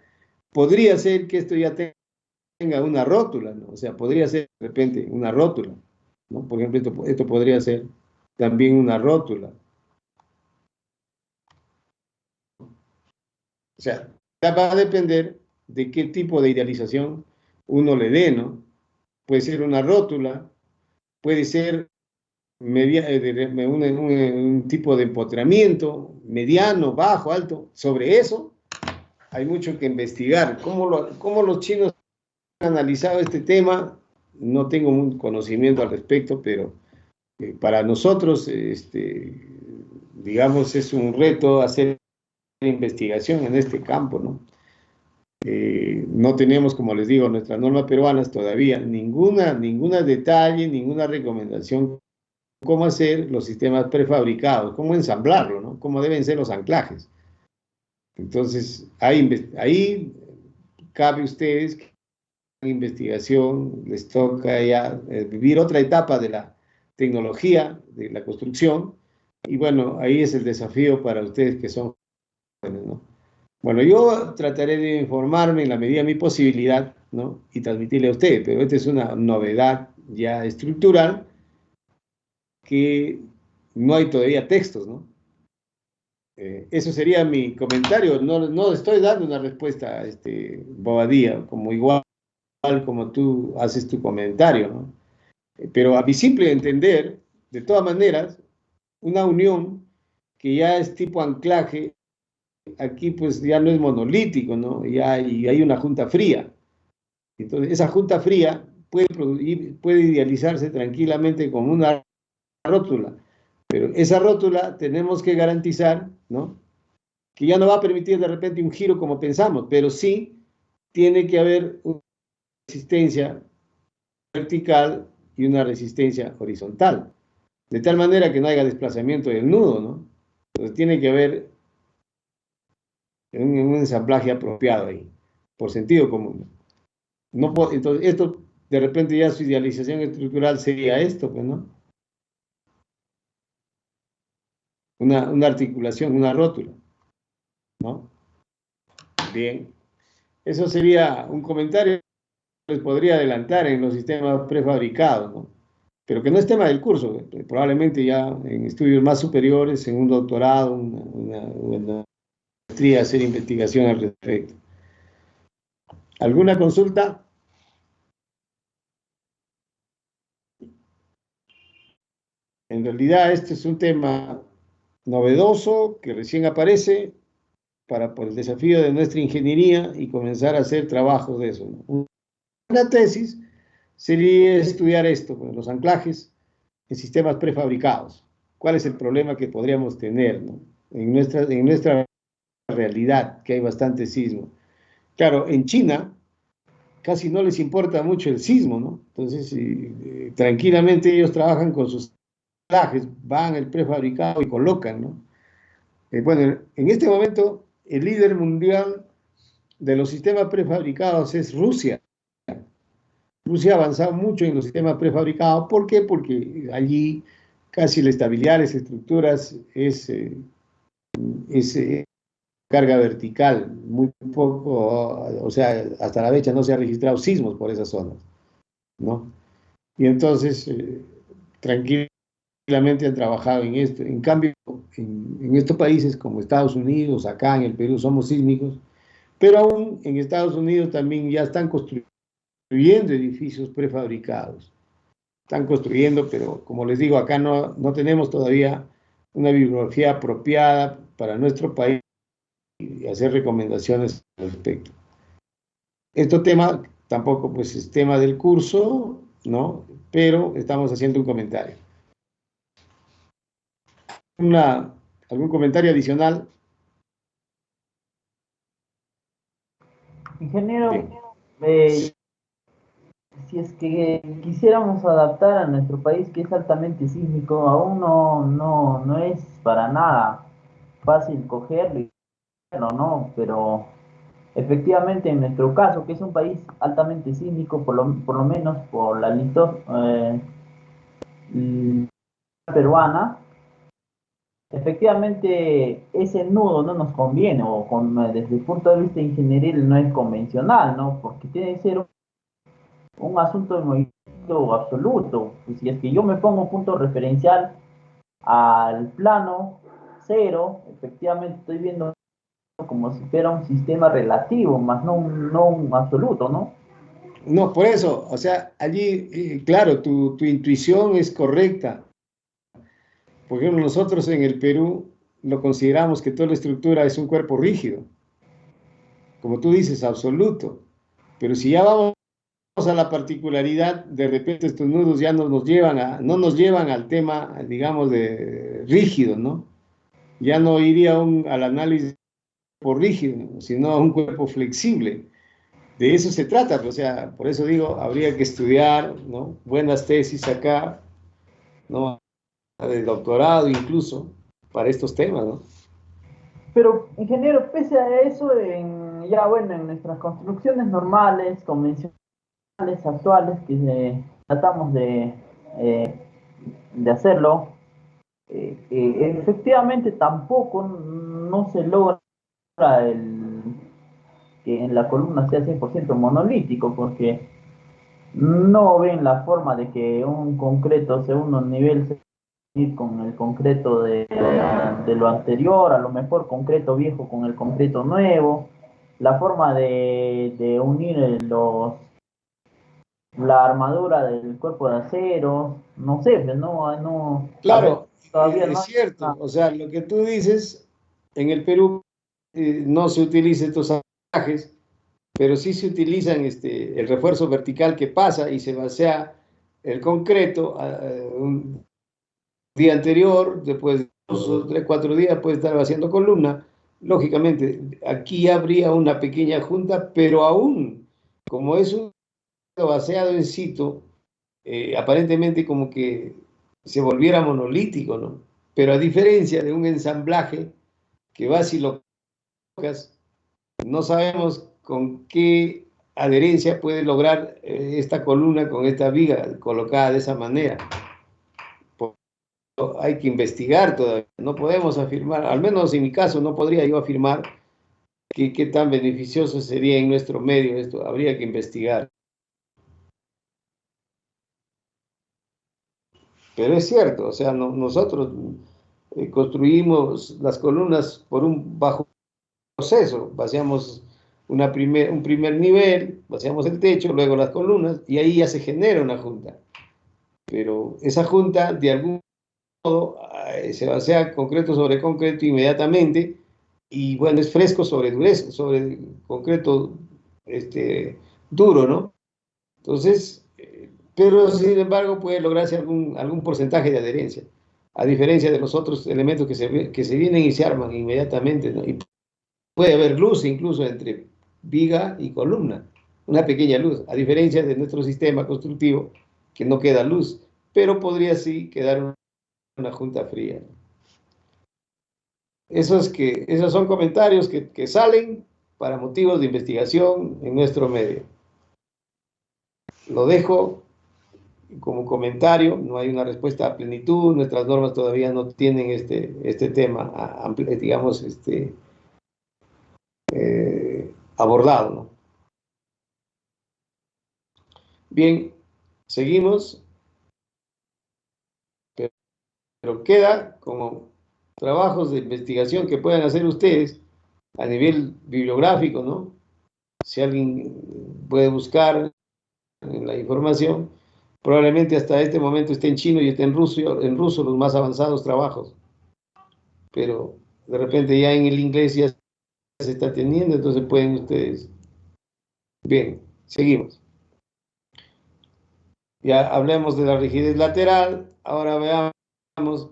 podría ser que esto ya tenga una rótula, ¿no? O sea, podría ser de repente una rótula, ¿no? Por ejemplo, esto podría ser también una rótula. O sea, va a depender de qué tipo de idealización uno le dé, ¿no? Puede ser una rótula, puede ser un tipo de empotramiento, mediano, bajo, alto. Sobre eso hay mucho que investigar. ¿Cómo los chinos han analizado este tema? No tengo un conocimiento al respecto, pero para nosotros, digamos, es un reto hacer investigación en este campo, ¿no? No tenemos, como les digo, nuestras normas peruanas todavía ninguna detalle, ninguna recomendación cómo hacer los sistemas prefabricados, cómo ensamblarlo, ¿no? Cómo deben ser los anclajes. Entonces, ahí cabe a ustedes que en investigación les toca ya vivir otra etapa de la tecnología, de la construcción, y bueno, ahí es el desafío para ustedes que son jóvenes, ¿no? Bueno, yo trataré de informarme en la medida de mi posibilidad, ¿no? Y transmitirle a ustedes, pero esta es una novedad ya estructural que no hay todavía textos, ¿no? Eso sería mi comentario. No estoy dando una respuesta, Bobadilla, como igual como tú haces tu comentario, ¿no? Pero a mi simple entender, de todas maneras, una unión que ya es tipo anclaje, aquí pues ya no es monolítico, ¿no? Ya hay una junta fría. Entonces, esa junta fría puede idealizarse tranquilamente como una rótula, pero esa rótula tenemos que garantizar, ¿no? Que ya no va a permitir de repente un giro como pensamos, pero sí tiene que haber una resistencia vertical y una resistencia horizontal, de tal manera que no haya desplazamiento del nudo, ¿no? Entonces tiene que haber un ensamblaje apropiado ahí, por sentido común. No, entonces, esto de repente ya su idealización estructural sería esto, pues, ¿no? Una articulación, una rótula, ¿no? Bien. Eso sería un comentario que les podría adelantar en los sistemas prefabricados, ¿no? Pero que no es tema del curso, probablemente ya en estudios más superiores, en un doctorado, una maestría, hacer investigación al respecto. ¿Alguna consulta? En realidad este es un tema novedoso que recién aparece por el desafío de nuestra ingeniería y comenzar a hacer trabajos de eso, ¿no? Una tesis sería estudiar esto, pues, los anclajes en sistemas prefabricados. ¿Cuál es el problema que podríamos tener, ¿no? En nuestra realidad, que hay bastante sismo? Claro, en China casi no les importa mucho el sismo, ¿no? Entonces, tranquilamente ellos trabajan con sus anclajes, van el prefabricado y colocan, ¿no? Bueno, en este momento, el líder mundial de los sistemas prefabricados es Rusia. Rusia ha avanzado mucho en los sistemas prefabricados. ¿Por qué? Porque allí casi la estabilidad de las estructuras es carga vertical, muy poco, o sea, hasta la fecha no se han registrado sismos por esas zonas, ¿no? Y entonces, tranquilamente han trabajado en esto. En cambio, en estos países como Estados Unidos, acá en el Perú somos sísmicos, pero aún en Estados Unidos también ya están construyendo edificios prefabricados. Están construyendo, pero como les digo, acá no tenemos todavía una bibliografía apropiada para nuestro país y hacer recomendaciones al respecto. Este tema tampoco pues es tema del curso, ¿no? Pero estamos haciendo un comentario. ¿Algún comentario adicional?
Ingeniero,
Bien.
si es que quisiéramos adaptar a nuestro país, que es altamente sísmico, aún no es para nada fácil cogerlo y hacerlo, ¿no? Pero efectivamente en nuestro caso, que es un país altamente sísmico, por lo menos por la peruana, efectivamente ese nudo no nos conviene, o desde el punto de vista ingenieril no es convencional, ¿no? Porque tiene que ser un asunto de movimiento absoluto. Y si es que yo me pongo punto referencial al plano cero, efectivamente estoy viendo como si fuera un sistema relativo, más no un absoluto, ¿no?
No, por eso, o sea, allí, claro, tu intuición es correcta. Por ejemplo, nosotros en el Perú lo consideramos que toda la estructura es un cuerpo rígido, como tú dices, absoluto. Pero si ya vamos a la particularidad, de repente estos nudos ya no nos llevan al tema, digamos, de rígido, ¿no? Ya no iría al análisis por rígido, sino a un cuerpo flexible. De eso se trata, o sea, por eso digo, habría que estudiar, ¿no? Buenas tesis acá, ¿no? De doctorado incluso, para estos temas, ¿no?
Pero, ingeniero, pese a eso, ya bueno, en nuestras construcciones normales, convencionales, actuales, que tratamos de hacerlo, efectivamente tampoco no se logra que en la columna sea 100% monolítico, porque no ven la forma de que un concreto sea un nivel con el concreto de lo anterior, a lo mejor concreto viejo con el concreto nuevo, la forma de unir la armadura del cuerpo de acero, no sé, pues, a ver,
Claro,
todavía no
es
hay
cierto,
una.
o sea, lo que tú dices, en el Perú no se utilizan estos anclajes, pero sí se utilizan el refuerzo vertical que pasa y se vacía el concreto un día anterior, después de 2 o 3, 4 días puede estar vaciando columna. Lógicamente, aquí habría una pequeña junta, pero aún, como es un vaciado en situ, aparentemente como que se volviera monolítico, ¿no? Pero a diferencia de un ensamblaje que vas y lo colocas, no sabemos con qué adherencia puede lograr esta columna con esta viga colocada de esa manera. Hay que investigar todavía, no podemos afirmar, al menos en mi caso no podría yo afirmar qué tan beneficioso sería en nuestro medio esto, habría que investigar. Pero es cierto, o sea, nosotros construimos las columnas por un bajo proceso, vaciamos un primer nivel, vaciamos el techo, luego las columnas, y ahí ya se genera una junta. Pero esa junta, de algún modo, se vacía concreto sobre concreto inmediatamente, y bueno, es fresco sobre dureza, sobre concreto duro, ¿no? Entonces, pero sin embargo puede lograrse algún porcentaje de adherencia, a diferencia de los otros elementos que se vienen y se arman inmediatamente, ¿no? Y puede haber luz incluso entre viga y columna, una pequeña luz, a diferencia de nuestro sistema constructivo, que no queda luz, pero podría sí quedar una junta fría. Esos son comentarios que salen para motivos de investigación en nuestro medio. Lo dejo como comentario, no hay una respuesta a plenitud, nuestras normas todavía no tienen este tema, digamos, abordado, ¿no? Bien, seguimos, pero queda como trabajos de investigación que puedan hacer ustedes a nivel bibliográfico, ¿no? Si alguien puede buscar en la información, probablemente hasta este momento esté en chino y esté en ruso los más avanzados trabajos, pero de repente ya en el inglés ya se está teniendo, entonces pueden ustedes. Bien, seguimos. Ya hablemos de la rigidez lateral, ahora veamos.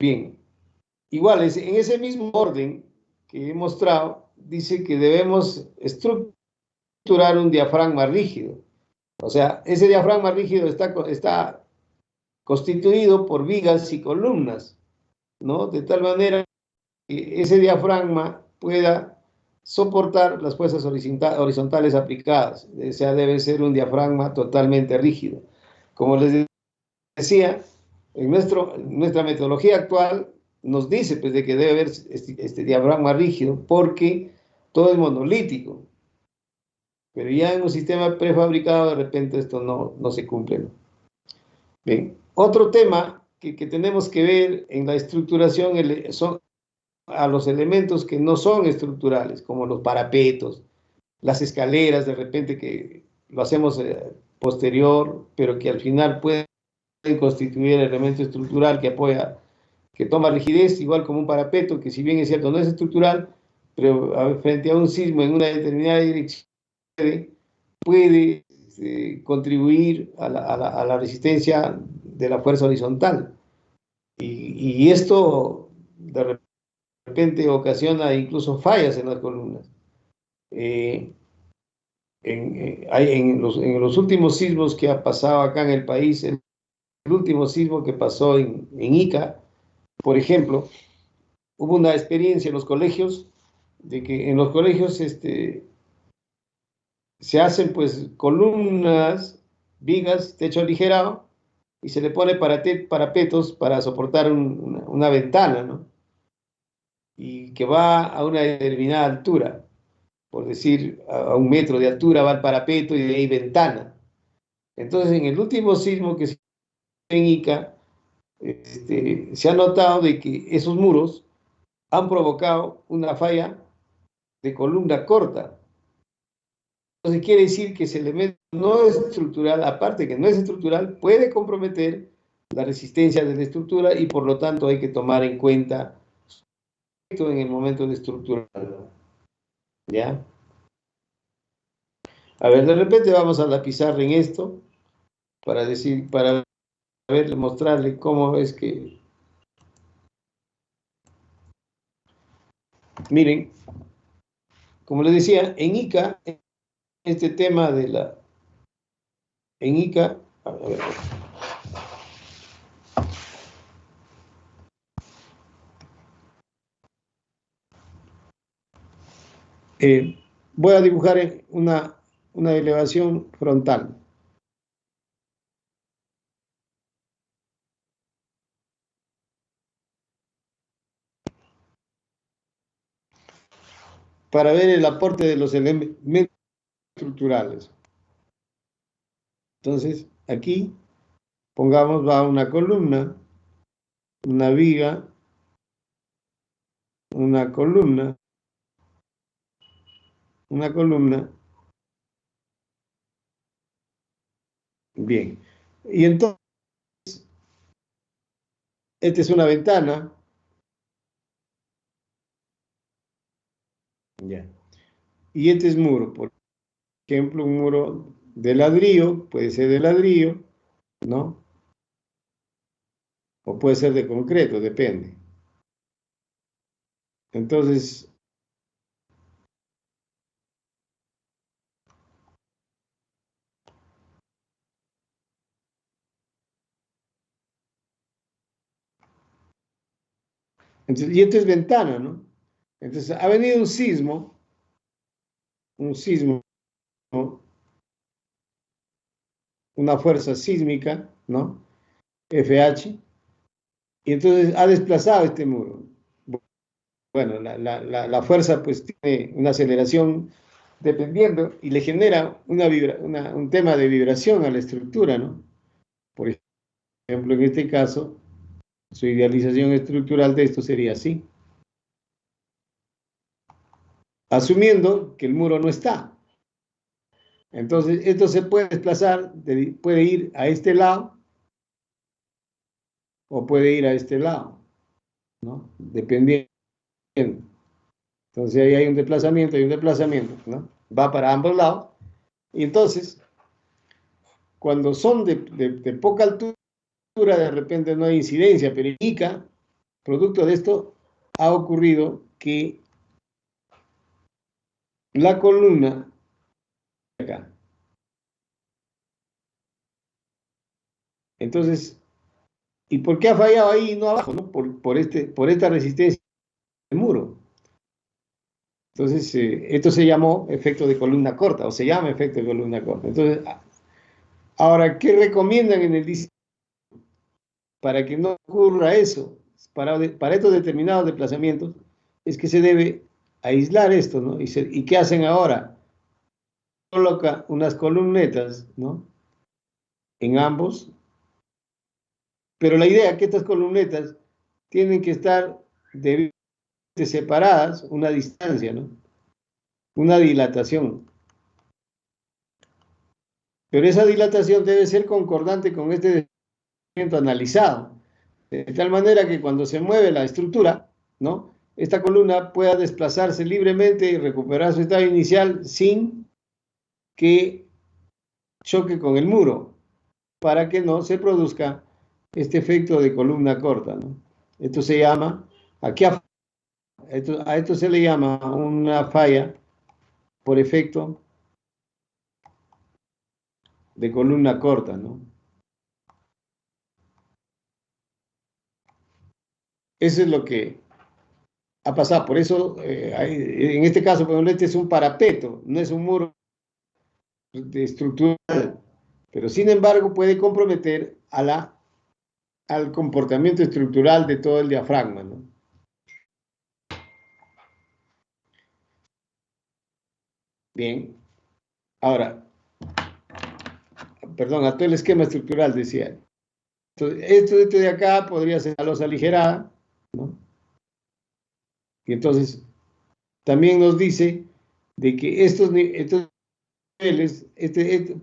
Bien, igual, en ese mismo orden que he mostrado, dice que debemos estructurar estructurar un diafragma rígido. O sea, ese diafragma rígido está constituido por vigas y columnas, ¿no? De tal manera que ese diafragma pueda soportar las fuerzas horizontales aplicadas. O sea, debe ser un diafragma totalmente rígido. Como les decía, en nuestra metodología actual nos dice pues, de que debe haber este diafragma rígido porque todo es monolítico. Pero ya en un sistema prefabricado, de repente esto no se cumple, ¿no? Bien, otro tema que tenemos que ver en la estructuración son a los elementos que no son estructurales, como los parapetos, las escaleras, de repente que lo hacemos posterior, pero que al final pueden constituir el elemento estructural que apoya, que toma rigidez, igual como un parapeto, que si bien es cierto no es estructural, pero frente a un sismo en una determinada dirección puede contribuir a la resistencia de la fuerza horizontal. Y esto de repente ocasiona incluso fallas en las columnas. En los últimos sismos que ha pasado acá en el país, el último sismo que pasó en Ica, por ejemplo, hubo una experiencia en los colegios, de que en los colegios se hacen pues columnas, vigas, techo aligerado, y se le pone parapetos para soportar una ventana, ¿no? Y que va a una determinada altura, por decir, a 1 metro de altura va el parapeto y de ahí ventana. Entonces, en el último sismo que se hizo en Ica, se ha notado de que esos muros han provocado una falla de columna corta. Entonces quiere decir que ese elemento no es estructural, aparte que no es estructural, puede comprometer la resistencia de la estructura y por lo tanto hay que tomar en cuenta esto en el momento de estructurar. ¿Ya? A ver, de repente vamos a la pizarra en esto para ver, mostrarle cómo es que... Miren, como les decía, en Ica, este tema de la... En Ica, a ver, voy a dibujar una elevación frontal. Para ver el aporte de los elementos estructurales. Entonces, aquí, pongamos, va una columna, una viga, una columna, una columna. Bien. Y entonces, esta es una ventana. Ya. Y este es muro. Por ejemplo, un muro de ladrillo, puede ser de ladrillo, ¿no? O puede ser de concreto, depende. Entonces, y esto es ventana, ¿no? Entonces, ha venido un sismo, ¿no? Una fuerza sísmica, ¿no? FH, y entonces ha desplazado este muro. Bueno, la fuerza pues tiene una aceleración dependiendo y le genera un tema de vibración a la estructura, ¿no? Por ejemplo, en este caso, su idealización estructural de esto sería así. Asumiendo que el muro no está. Entonces, esto se puede desplazar, puede ir a este lado o puede ir a este lado, ¿no? Dependiendo. Entonces, ahí hay un desplazamiento, ¿no? Va para ambos lados. Y entonces, cuando son de poca altura, de repente no hay incidencia, pero en Ica, producto de esto, ha ocurrido que la columna Entonces, ¿y por qué ha fallado ahí y no abajo? ¿No? Por esta resistencia del muro. Entonces, esto se llamó efecto de columna corta, o se llama efecto de columna corta. Entonces, ahora, ¿qué recomiendan en el diseño para que no ocurra eso? Para estos determinados desplazamientos, es que se debe aislar esto, ¿no? ¿Y qué hacen ahora? Coloca unas columnetas, ¿no? En ambos, pero la idea es que estas columnetas tienen que estar debidamente separadas, una distancia, ¿no? Una dilatación. Pero esa dilatación debe ser concordante con este desplazamiento analizado, de tal manera que cuando se mueve la estructura, ¿no? Esta columna pueda desplazarse libremente y recuperar su estado inicial sin que choque con el muro, para que no se produzca este efecto de columna corta, ¿no? Esto se llama, a esto se le llama una falla por efecto de columna corta, ¿no? Eso es lo que ha pasado. Por eso, en este caso, por ejemplo, este es un parapeto, no es un muro estructural, pero sin embargo puede comprometer al comportamiento estructural de todo el diafragma, ¿no? Bien, ahora, perdón, a todo el esquema estructural, decía. Entonces, esto de acá podría ser la losa aligerada, ¿no? Y entonces también nos dice de que estos niveles,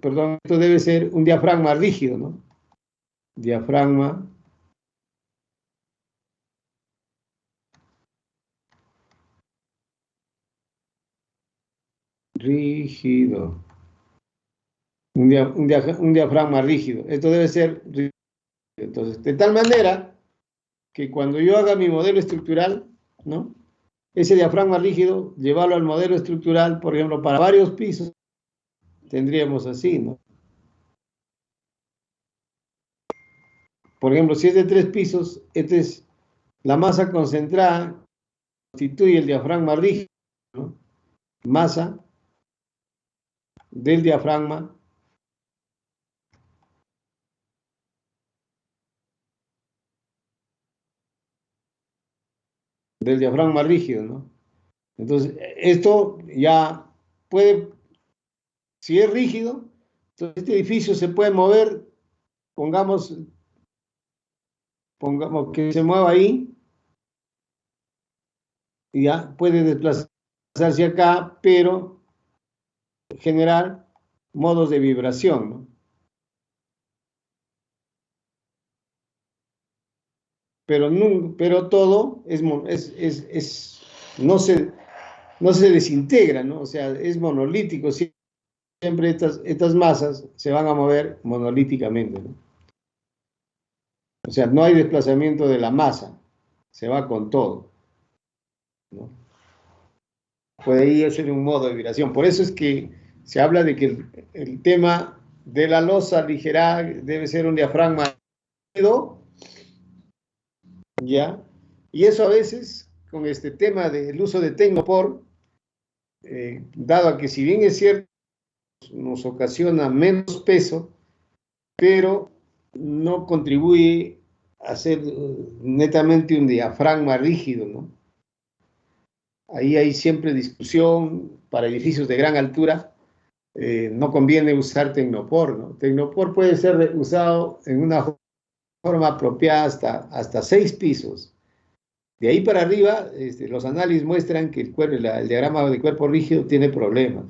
perdón, esto debe ser un diafragma rígido, ¿no? Diafragma rígido. Un diafragma rígido. Esto debe ser rígido. Entonces, de tal manera que cuando yo haga mi modelo estructural, ¿no? Ese diafragma rígido, llevarlo al modelo estructural, por ejemplo, para varios pisos, tendríamos así, ¿no? Por ejemplo, si es de 3 pisos, esta es la masa concentrada, constituye el diafragma rígido, ¿no? Masa del diafragma rígido, ¿no? Entonces, esto ya puede, si es rígido, entonces este edificio se puede mover, pongamos que se mueva ahí, y ya puede desplazarse acá, pero generar modos de vibración, ¿no? Pero todo no se desintegra, ¿no? O sea, es monolítico, siempre estas masas se van a mover monolíticamente, ¿no? O sea, no hay desplazamiento de la masa, se va con todo, ¿no? Puede ir a ser un modo de vibración. Por eso es que se habla de que el tema de la losa aligerada debe ser un diafragma, ¿ya? Y eso a veces, con este tema del uso de Tecnopor, dado a que si bien es cierto, nos ocasiona menos peso, pero no contribuye a ser netamente un diafragma rígido, ¿no? Ahí hay siempre discusión para edificios de gran altura. No conviene usar Tecnopor, ¿no? Tecnopor puede ser usado en una forma apropiada hasta 6 pisos. De ahí para arriba, los análisis muestran que el diagrama de cuerpo rígido tiene problemas.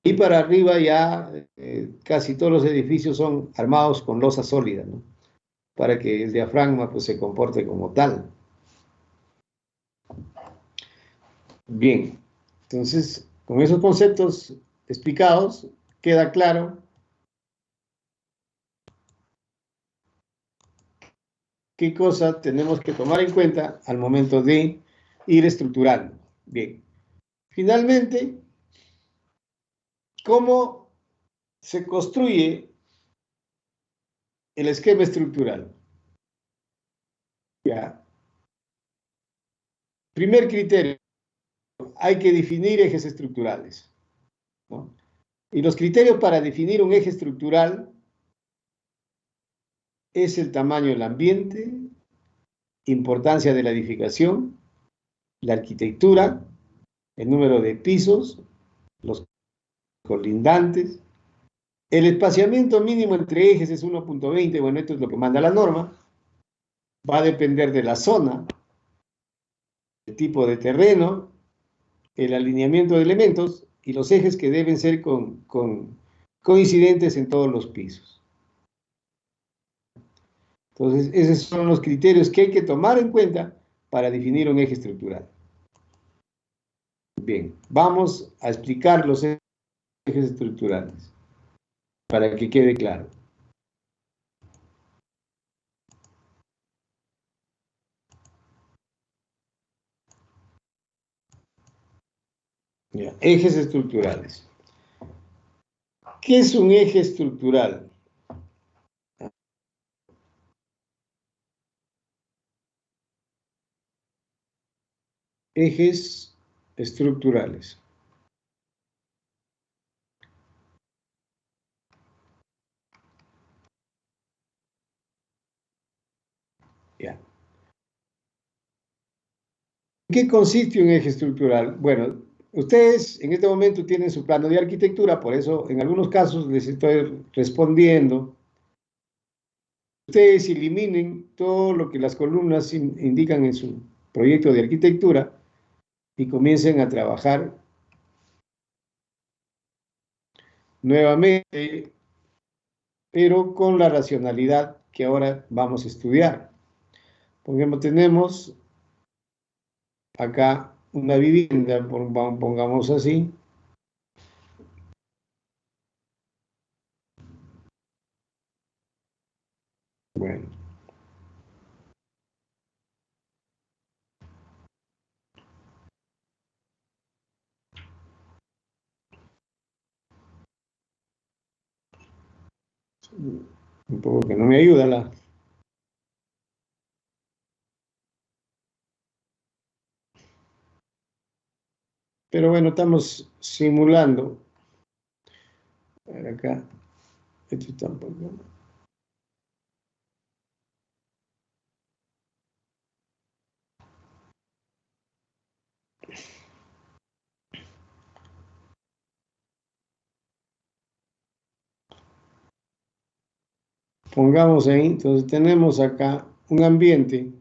Y para arriba ya casi todos los edificios son armados con losa sólida, ¿no? Para que el diafragma pues, se comporte como tal. Bien, entonces con esos conceptos explicados, queda claro qué cosa tenemos que tomar en cuenta al momento de ir estructurando. Bien, finalmente, ¿cómo se construye el esquema estructural. Ya. Primer criterio, hay que definir ejes estructurales, ¿no? Y los criterios para definir un eje estructural es el tamaño del ambiente, importancia de la edificación, la arquitectura, el número de pisos, los colindantes. El espaciamiento mínimo entre ejes es 1.20, bueno, esto es lo que manda la norma. Va a depender de la zona, el tipo de terreno, el alineamiento de elementos y los ejes que deben ser coincidentes en todos los pisos. Entonces, esos son los criterios que hay que tomar en cuenta para definir un eje estructural. Bien, vamos a explicar los ejes estructurales para que quede claro. Ya, ejes estructurales. ¿Qué es un eje estructural? Ejes estructurales. Ya. ¿En qué consiste un eje estructural? Bueno, ustedes en este momento tienen su plano de arquitectura, por eso en algunos casos les estoy respondiendo. Ustedes eliminen todo lo que las columnas indican en su proyecto de arquitectura y comiencen a trabajar nuevamente, pero con la racionalidad que ahora vamos a estudiar. Por ejemplo, tenemos acá una vivienda, pongamos así. Bueno. Un poco que no me ayuda la... Pero bueno, estamos simulando. A ver acá. Esto tampoco. Pongamos ahí, entonces tenemos acá un ambiente.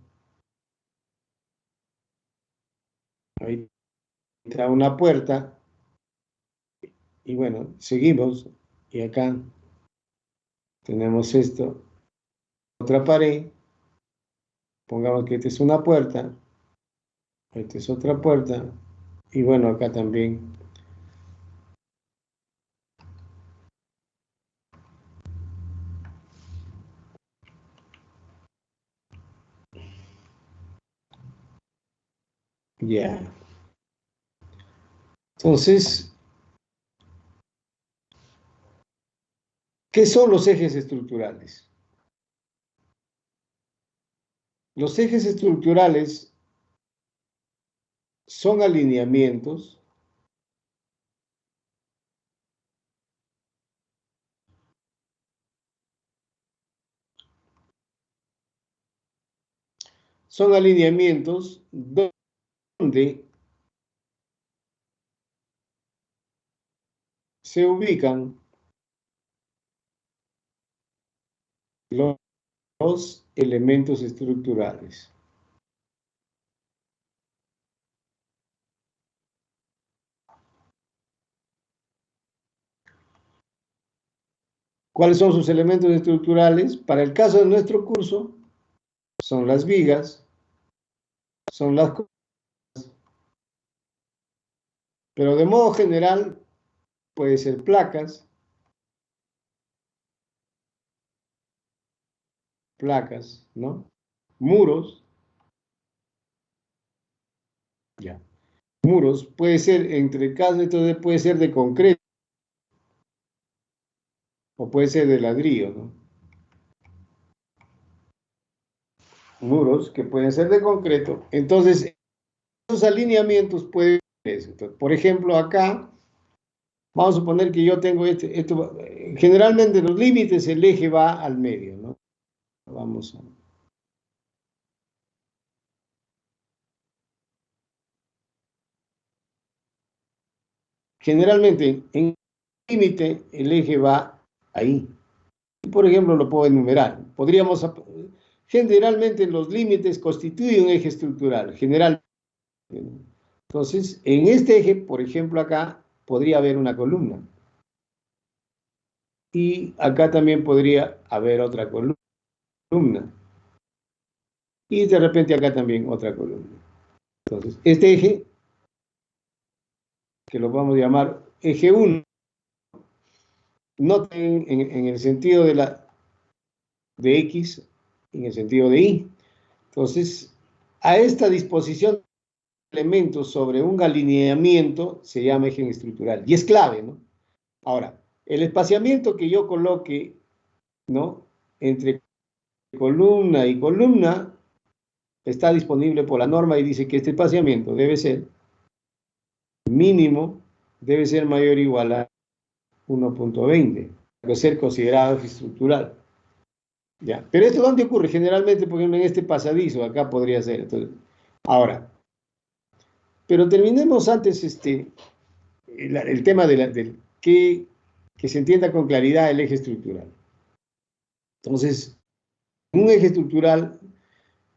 Ahí está una puerta. Y bueno, seguimos. Y acá tenemos esto. Otra pared. Pongamos que esta es una puerta. Esta es otra puerta. Y bueno, acá también. Ya. Entonces, ¿qué son los ejes estructurales? Los ejes estructurales son alineamientos donde se ubican los elementos estructurales. ¿Cuáles son sus elementos estructurales? Para el caso de nuestro curso, son las vigas, son las columnas, pero de modo general puede ser placas, ¿no? Muros, ya. Muros, puede ser, entre casos, entonces puede ser de concreto o puede ser de ladrillo, ¿no? muros que pueden ser de concreto. Entonces, esos alineamientos pueden ser eso. Entonces, por ejemplo, acá, vamos a suponer que yo tengo generalmente los límites, el eje va al medio, ¿no? Vamos a... Generalmente, en límite, el eje va ahí. Y, por ejemplo, lo puedo enumerar. Generalmente los límites constituyen un eje estructural, generalmente. Entonces, en este eje, por ejemplo, acá podría haber una columna. Y acá también podría haber otra columna. Y de repente acá también otra columna. Entonces, este eje, que lo vamos a llamar eje 1, no en el sentido de X, en el sentido de Y. Entonces, a esta disposición de elementos sobre un alineamiento se llama eje estructural. Y es clave, ¿no? Ahora, el espaciamiento que yo coloque, ¿no?, entre columna y columna está disponible por la norma y dice que este espaciamiento debe ser mínimo, debe ser mayor o igual a 1.20, debe ser considerado eje estructural. ¿Ya? Pero esto ¿dónde ocurre? Generalmente, por ejemplo, en este pasadizo, acá podría ser. Entonces, ahora, pero terminemos antes el tema del que se entienda con claridad el eje estructural. Entonces, en un eje estructural,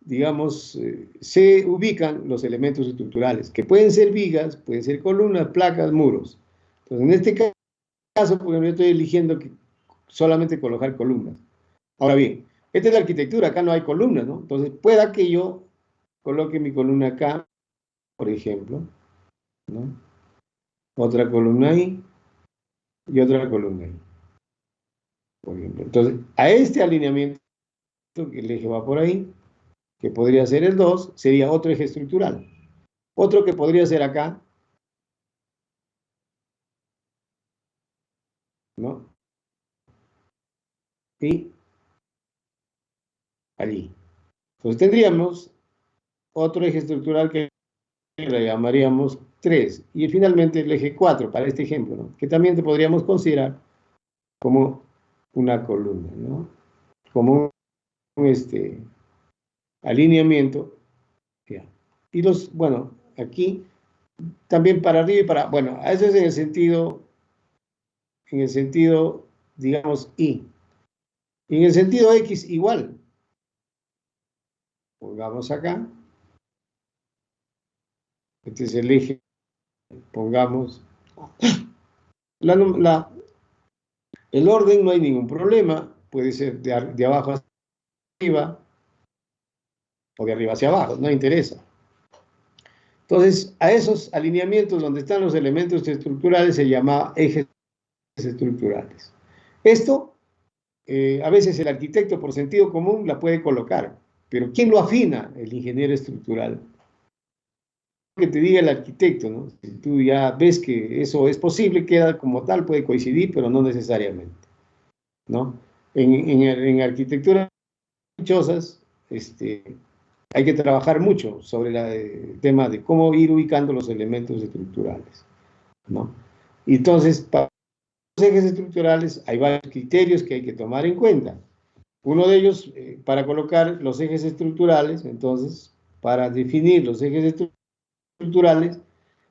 digamos, se ubican los elementos estructurales, que pueden ser vigas, pueden ser columnas, placas, muros. Entonces, en este caso, por ejemplo, yo estoy eligiendo solamente colocar columnas. Ahora bien, esta es la arquitectura, acá no hay columnas, ¿no? Entonces, pueda que yo coloque mi columna acá, por ejemplo, ¿no? Otra columna ahí y otra columna ahí, por ejemplo. Entonces, a este alineamiento, que el eje va por ahí, que podría ser el 2, sería otro eje estructural. Otro que podría ser acá, ¿no? Y allí. Entonces tendríamos otro eje estructural que le llamaríamos 3. Y finalmente el eje 4, para este ejemplo, ¿no?, que también te podríamos considerar como una columna, ¿no? Como un alineamiento. ¿Ya? Y bueno, aquí también para arriba y para, bueno, eso es en el sentido, digamos, Y. Y en el sentido X igual. Pongamos acá. Este es el eje. Pongamos. El orden no hay ningún problema. Puede ser de abajo hacia arriba o de arriba hacia abajo. No interesa. Entonces, a esos alineamientos donde están los elementos estructurales se llama ejes estructurales. Esto, a veces el arquitecto por sentido común la puede colocar, pero ¿quién lo afina? El ingeniero estructural. Que te diga el arquitecto, ¿no? Si tú ya ves que eso es posible, queda como tal, puede coincidir, pero no necesariamente, ¿no? En arquitectura chozas, hay que trabajar mucho sobre el tema de cómo ir ubicando los elementos estructurales, ¿no? Y entonces, para los ejes estructurales hay varios criterios que hay que tomar en cuenta. Uno de ellos, para colocar los ejes estructurales, entonces, para definir los ejes estructurales,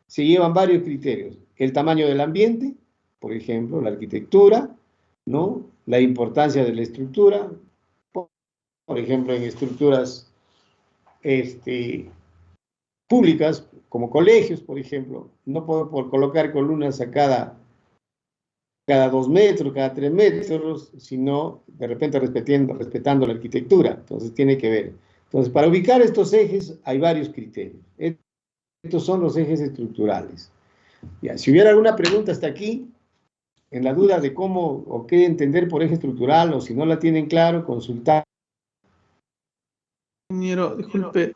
se llevan varios criterios. El tamaño del ambiente, por ejemplo, la arquitectura, ¿no? La importancia de la estructura, por ejemplo, en estructuras públicas, como colegios, por ejemplo, no puedo colocar columnas a cada 2 metros, cada 3 metros, sino de repente respetando la arquitectura. Entonces tiene que ver. Entonces, para ubicar estos ejes hay varios criterios. Estos son los ejes estructurales. Ya, si hubiera alguna pregunta hasta aquí, en la duda de cómo o qué entender por eje estructural, o si no la tienen claro, consultar.
Ingeniero, disculpe.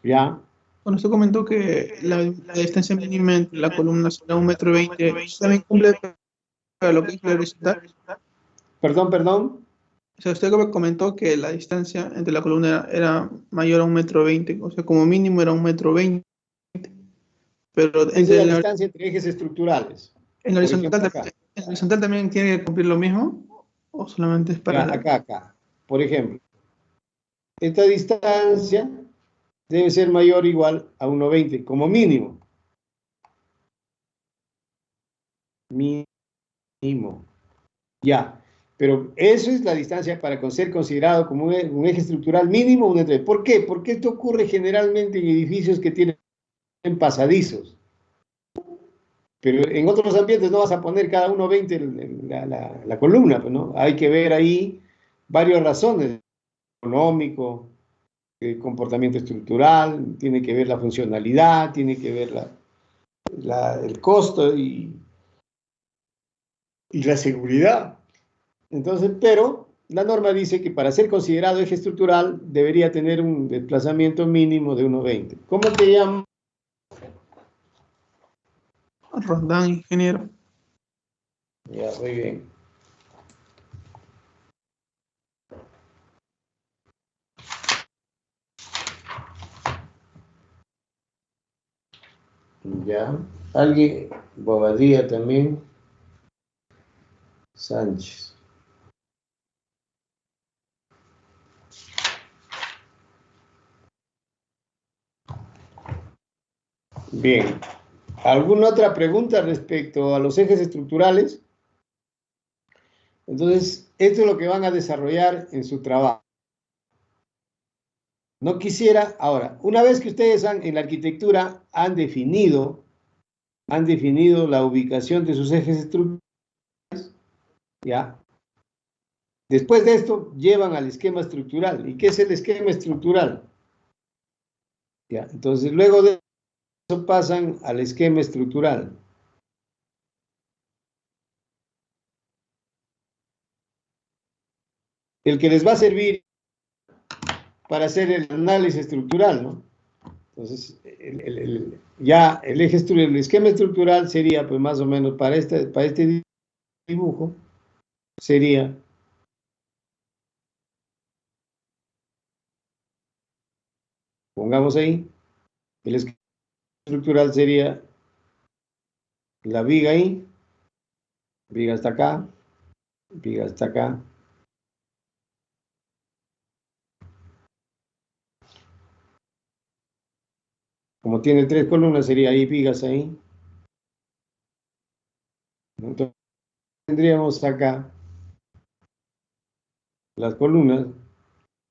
Ya.
Bueno, usted comentó que la distancia mínima entre la columna será 1,20 m. ¿También cumple para lo que es la horizontal?
Perdón.
sea, usted comentó que la distancia entre la columna era mayor a 1,20 m, o sea, como mínimo era 1,20 m, pero
Esa es la distancia entre ejes estructurales.
en
Por ejemplo,
en horizontal también tiene que cumplir lo mismo, o solamente es para
ya, acá. Por ejemplo, esta distancia debe ser mayor o igual a 1,20, como mínimo. Mínimo. Ya. Pero eso es la distancia para ser considerado como un eje estructural mínimo. ¿Por qué? Porque esto ocurre generalmente en edificios que tienen pasadizos. Pero en otros ambientes no vas a poner cada 1,20 la columna, pues, ¿no? Hay que ver ahí varias razones. Económico, comportamiento estructural, tiene que ver la funcionalidad, tiene que ver el costo y la seguridad. Entonces, pero la norma dice que para ser considerado eje estructural debería tener un desplazamiento mínimo de 1,20. ¿Cómo te llamas?
Rondán, ingeniero.
Ya, muy bien. Ya. Alguien, Bobadilla también. Sánchez. Bien. ¿Alguna otra pregunta respecto a los ejes estructurales? Entonces, esto es lo que van a desarrollar en su trabajo. No quisiera, ahora, una vez que ustedes en la arquitectura han definido la ubicación de sus ejes estructurales, ¿ya? Después de esto, llevan al esquema estructural. ¿Y qué es el esquema estructural? ¿Ya? Entonces, luego de eso pasan al esquema estructural. El que les va a servir para hacer el análisis estructural, ¿no? Entonces, ya el esquema estructural sería, pues más o menos, para este dibujo, sería pongamos ahí, el esquema estructural sería la viga ahí, viga hasta acá, viga hasta acá. Como tiene 3 columnas, sería ahí vigas ahí. Entonces tendríamos acá las columnas,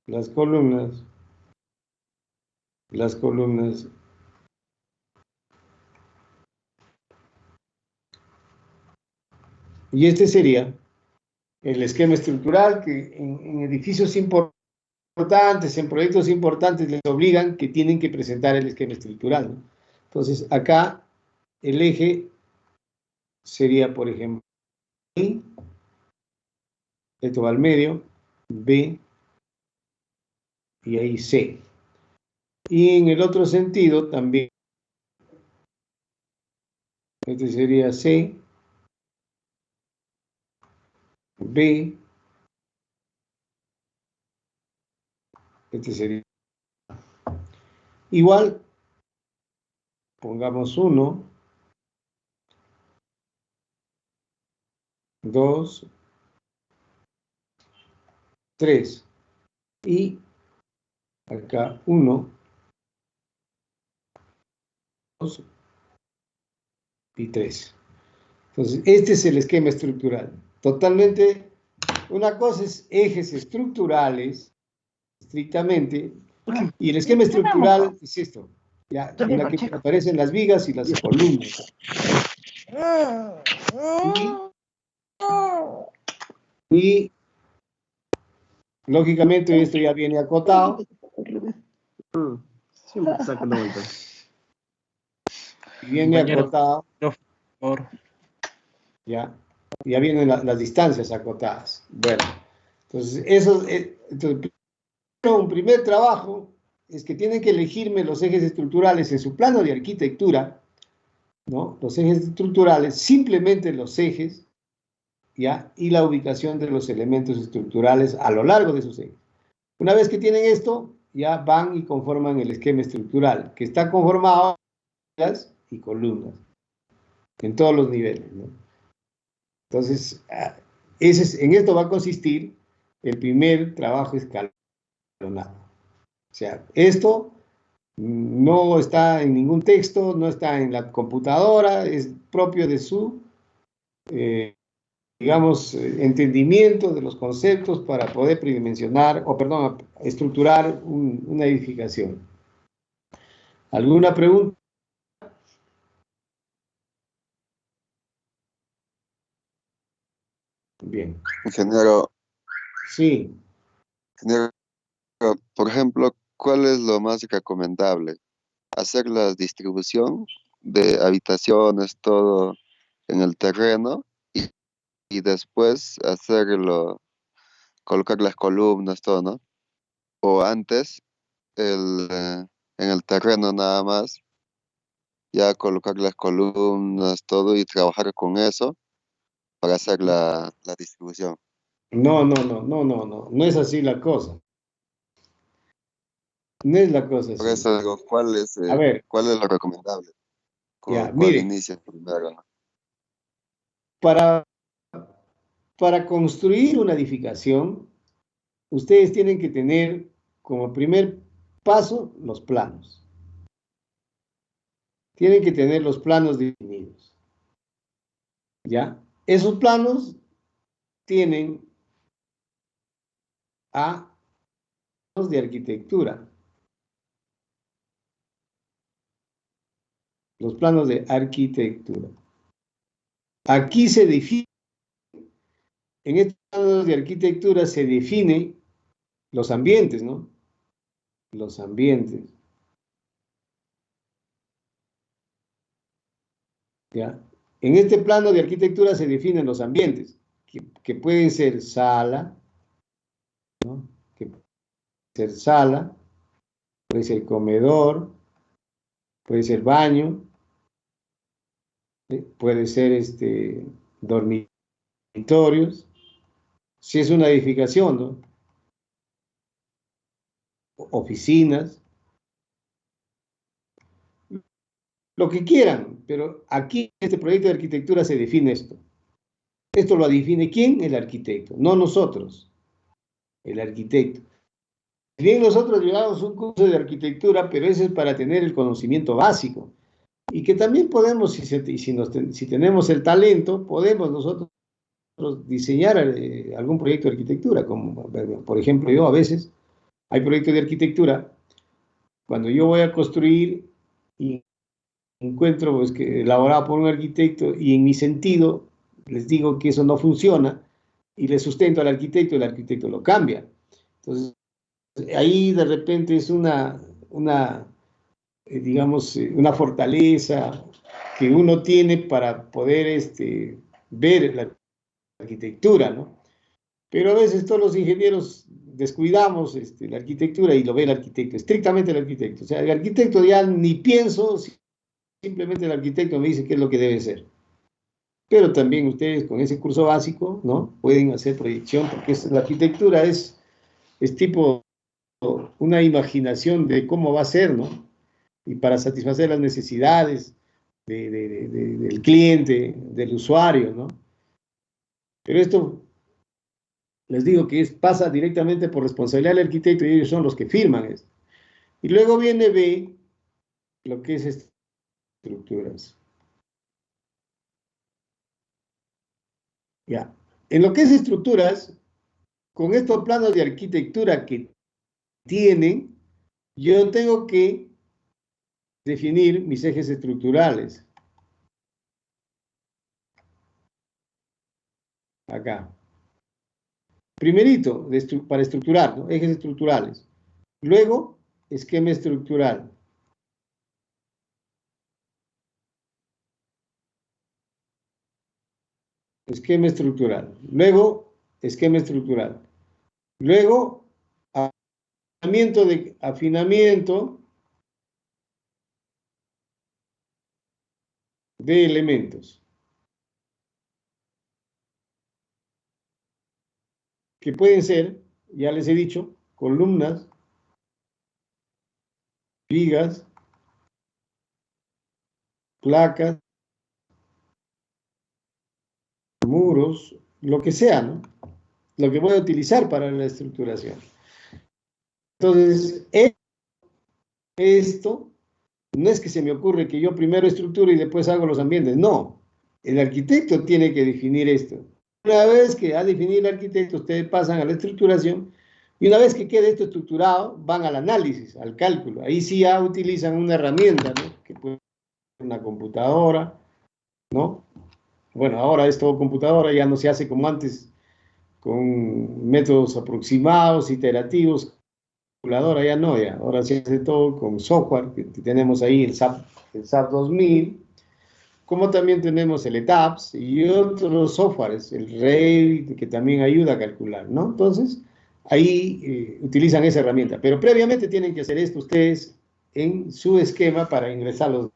las columnas, las columnas. Y este sería el esquema estructural que en edificios importantes, en proyectos importantes, les obligan que tienen que presentar el esquema estructural, ¿no? Entonces, acá el eje sería, por ejemplo, I, esto va al medio, B, y ahí C. Y en el otro sentido también, este sería C, B, este sería igual, pongamos 1, 2, 3, y acá 1, 2 y 3. Entonces, este es el esquema estructural. Totalmente, una cosa es ejes estructurales, estrictamente, y el esquema estructural es esto, ya, en la que aparecen las vigas y las columnas. Y lógicamente esto ya viene acotado.
Siempre te sacan de vuelta.
Y viene acotado.
Por favor.
Ya vienen las distancias acotadas. Bueno, entonces eso, entonces, un primer trabajo es que tienen que elegirme los ejes estructurales en su plano de arquitectura, ¿no? Los ejes estructurales, simplemente los ejes, ¿ya? Y la ubicación de los elementos estructurales a lo largo de sus ejes. Una vez que tienen esto, ya van y conforman el esquema estructural, que está conformado de filas y columnas, en todos los niveles, ¿no? Entonces, en esto va a consistir el primer trabajo escalonado. O sea, esto no está en ningún texto, no está en la computadora, es propio de su, digamos, entendimiento de los conceptos para poder tridimensionar, o perdón, estructurar una edificación. ¿Alguna pregunta? Bien.
Ingeniero,
Sí.
ingeniero, por ejemplo, ¿cuál es lo más recomendable? ¿Hacer la distribución de habitaciones, todo en el terreno y después hacerlo, colocar las columnas, todo, ¿no? O antes, en el terreno nada más, ya colocar las columnas, todo y trabajar con eso para hacer la distribución.
No es así la cosa. No es la cosa
Por
así.
eso digo,
A ver,
cuál es lo recomendable?
ya,
¿Cuál
mire,
inicia primero, no?
para, para construir una edificación, ustedes tienen que tener como primer paso los planos. Tienen que tener los planos definidos. ¿Ya? Esos planos tienen a los de arquitectura. Los planos de arquitectura. Aquí se define, en estos planos de arquitectura se define los ambientes, ¿no? Los ambientes. ¿Ya? En este plano de arquitectura se definen los ambientes, que pueden ser sala, ¿no? Que puede ser sala, puede ser comedor, puede ser baño, ¿sí? Puede ser dormitorios, si es una edificación, ¿no? Oficinas, lo que quieran, pero aquí en este proyecto de arquitectura se define esto. Esto lo define ¿quién? El arquitecto, no nosotros, el arquitecto. Si bien nosotros llevamos un curso de arquitectura, pero ese es para tener el conocimiento básico. Y que también podemos, si tenemos el talento, podemos nosotros diseñar algún proyecto de arquitectura. Como, por ejemplo, yo a veces hay proyectos de arquitectura, cuando yo voy a construir y encuentro pues, que elaborado por un arquitecto y en mi sentido les digo que eso no funciona y le sustento al arquitecto y el arquitecto lo cambia. Entonces, ahí de repente es digamos, una fortaleza que uno tiene para poder ver la arquitectura, ¿no? Pero a veces todos los ingenieros descuidamos la arquitectura y lo ve el arquitecto, estrictamente el arquitecto. O sea, el arquitecto ya ni pienso, simplemente el arquitecto me dice qué es lo que debe ser. Pero también ustedes con ese curso básico, ¿no? Pueden hacer proyección, porque la arquitectura es tipo una imaginación de cómo va a ser, ¿no? Y para satisfacer las necesidades del cliente, del usuario, ¿no? Pero esto, les digo que pasa directamente por responsabilidad del arquitecto y ellos son los que firman esto. Y luego viene B, lo que es estructuras. Ya. En lo que es estructuras, con estos planos de arquitectura que tienen, yo tengo que definir mis ejes estructurales. Acá. Primerito, para estructurar, ¿no? Ejes estructurales. Luego, esquema estructural. Esquema estructural. Luego, esquema estructural. Luego, afinamiento de elementos. que pueden ser, ya les he dicho, columnas, vigas, placas, muros, lo que sea, ¿no? Lo que voy a utilizar para la estructuración. Entonces, esto no es que se me ocurre que yo primero estructuro y después hago los ambientes, no. El arquitecto tiene que definir esto. Una vez que ha definido el arquitecto, ustedes pasan a la estructuración y una vez que quede esto estructurado, van al análisis, al cálculo. Ahí sí ya utilizan una herramienta, ¿no? Que puede ser una computadora, ¿no? Bueno, ahora es todo computadora, ya no se hace como antes, con métodos aproximados, iterativos, calculadora ya no, ya. Ahora se hace todo con software, que tenemos ahí el SAP 2000, como también tenemos el ETAPS y otros softwares, el Revit, que también ayuda a calcular, ¿no? Entonces, ahí utilizan esa herramienta, pero previamente tienen que hacer esto ustedes en su esquema para ingresarlos.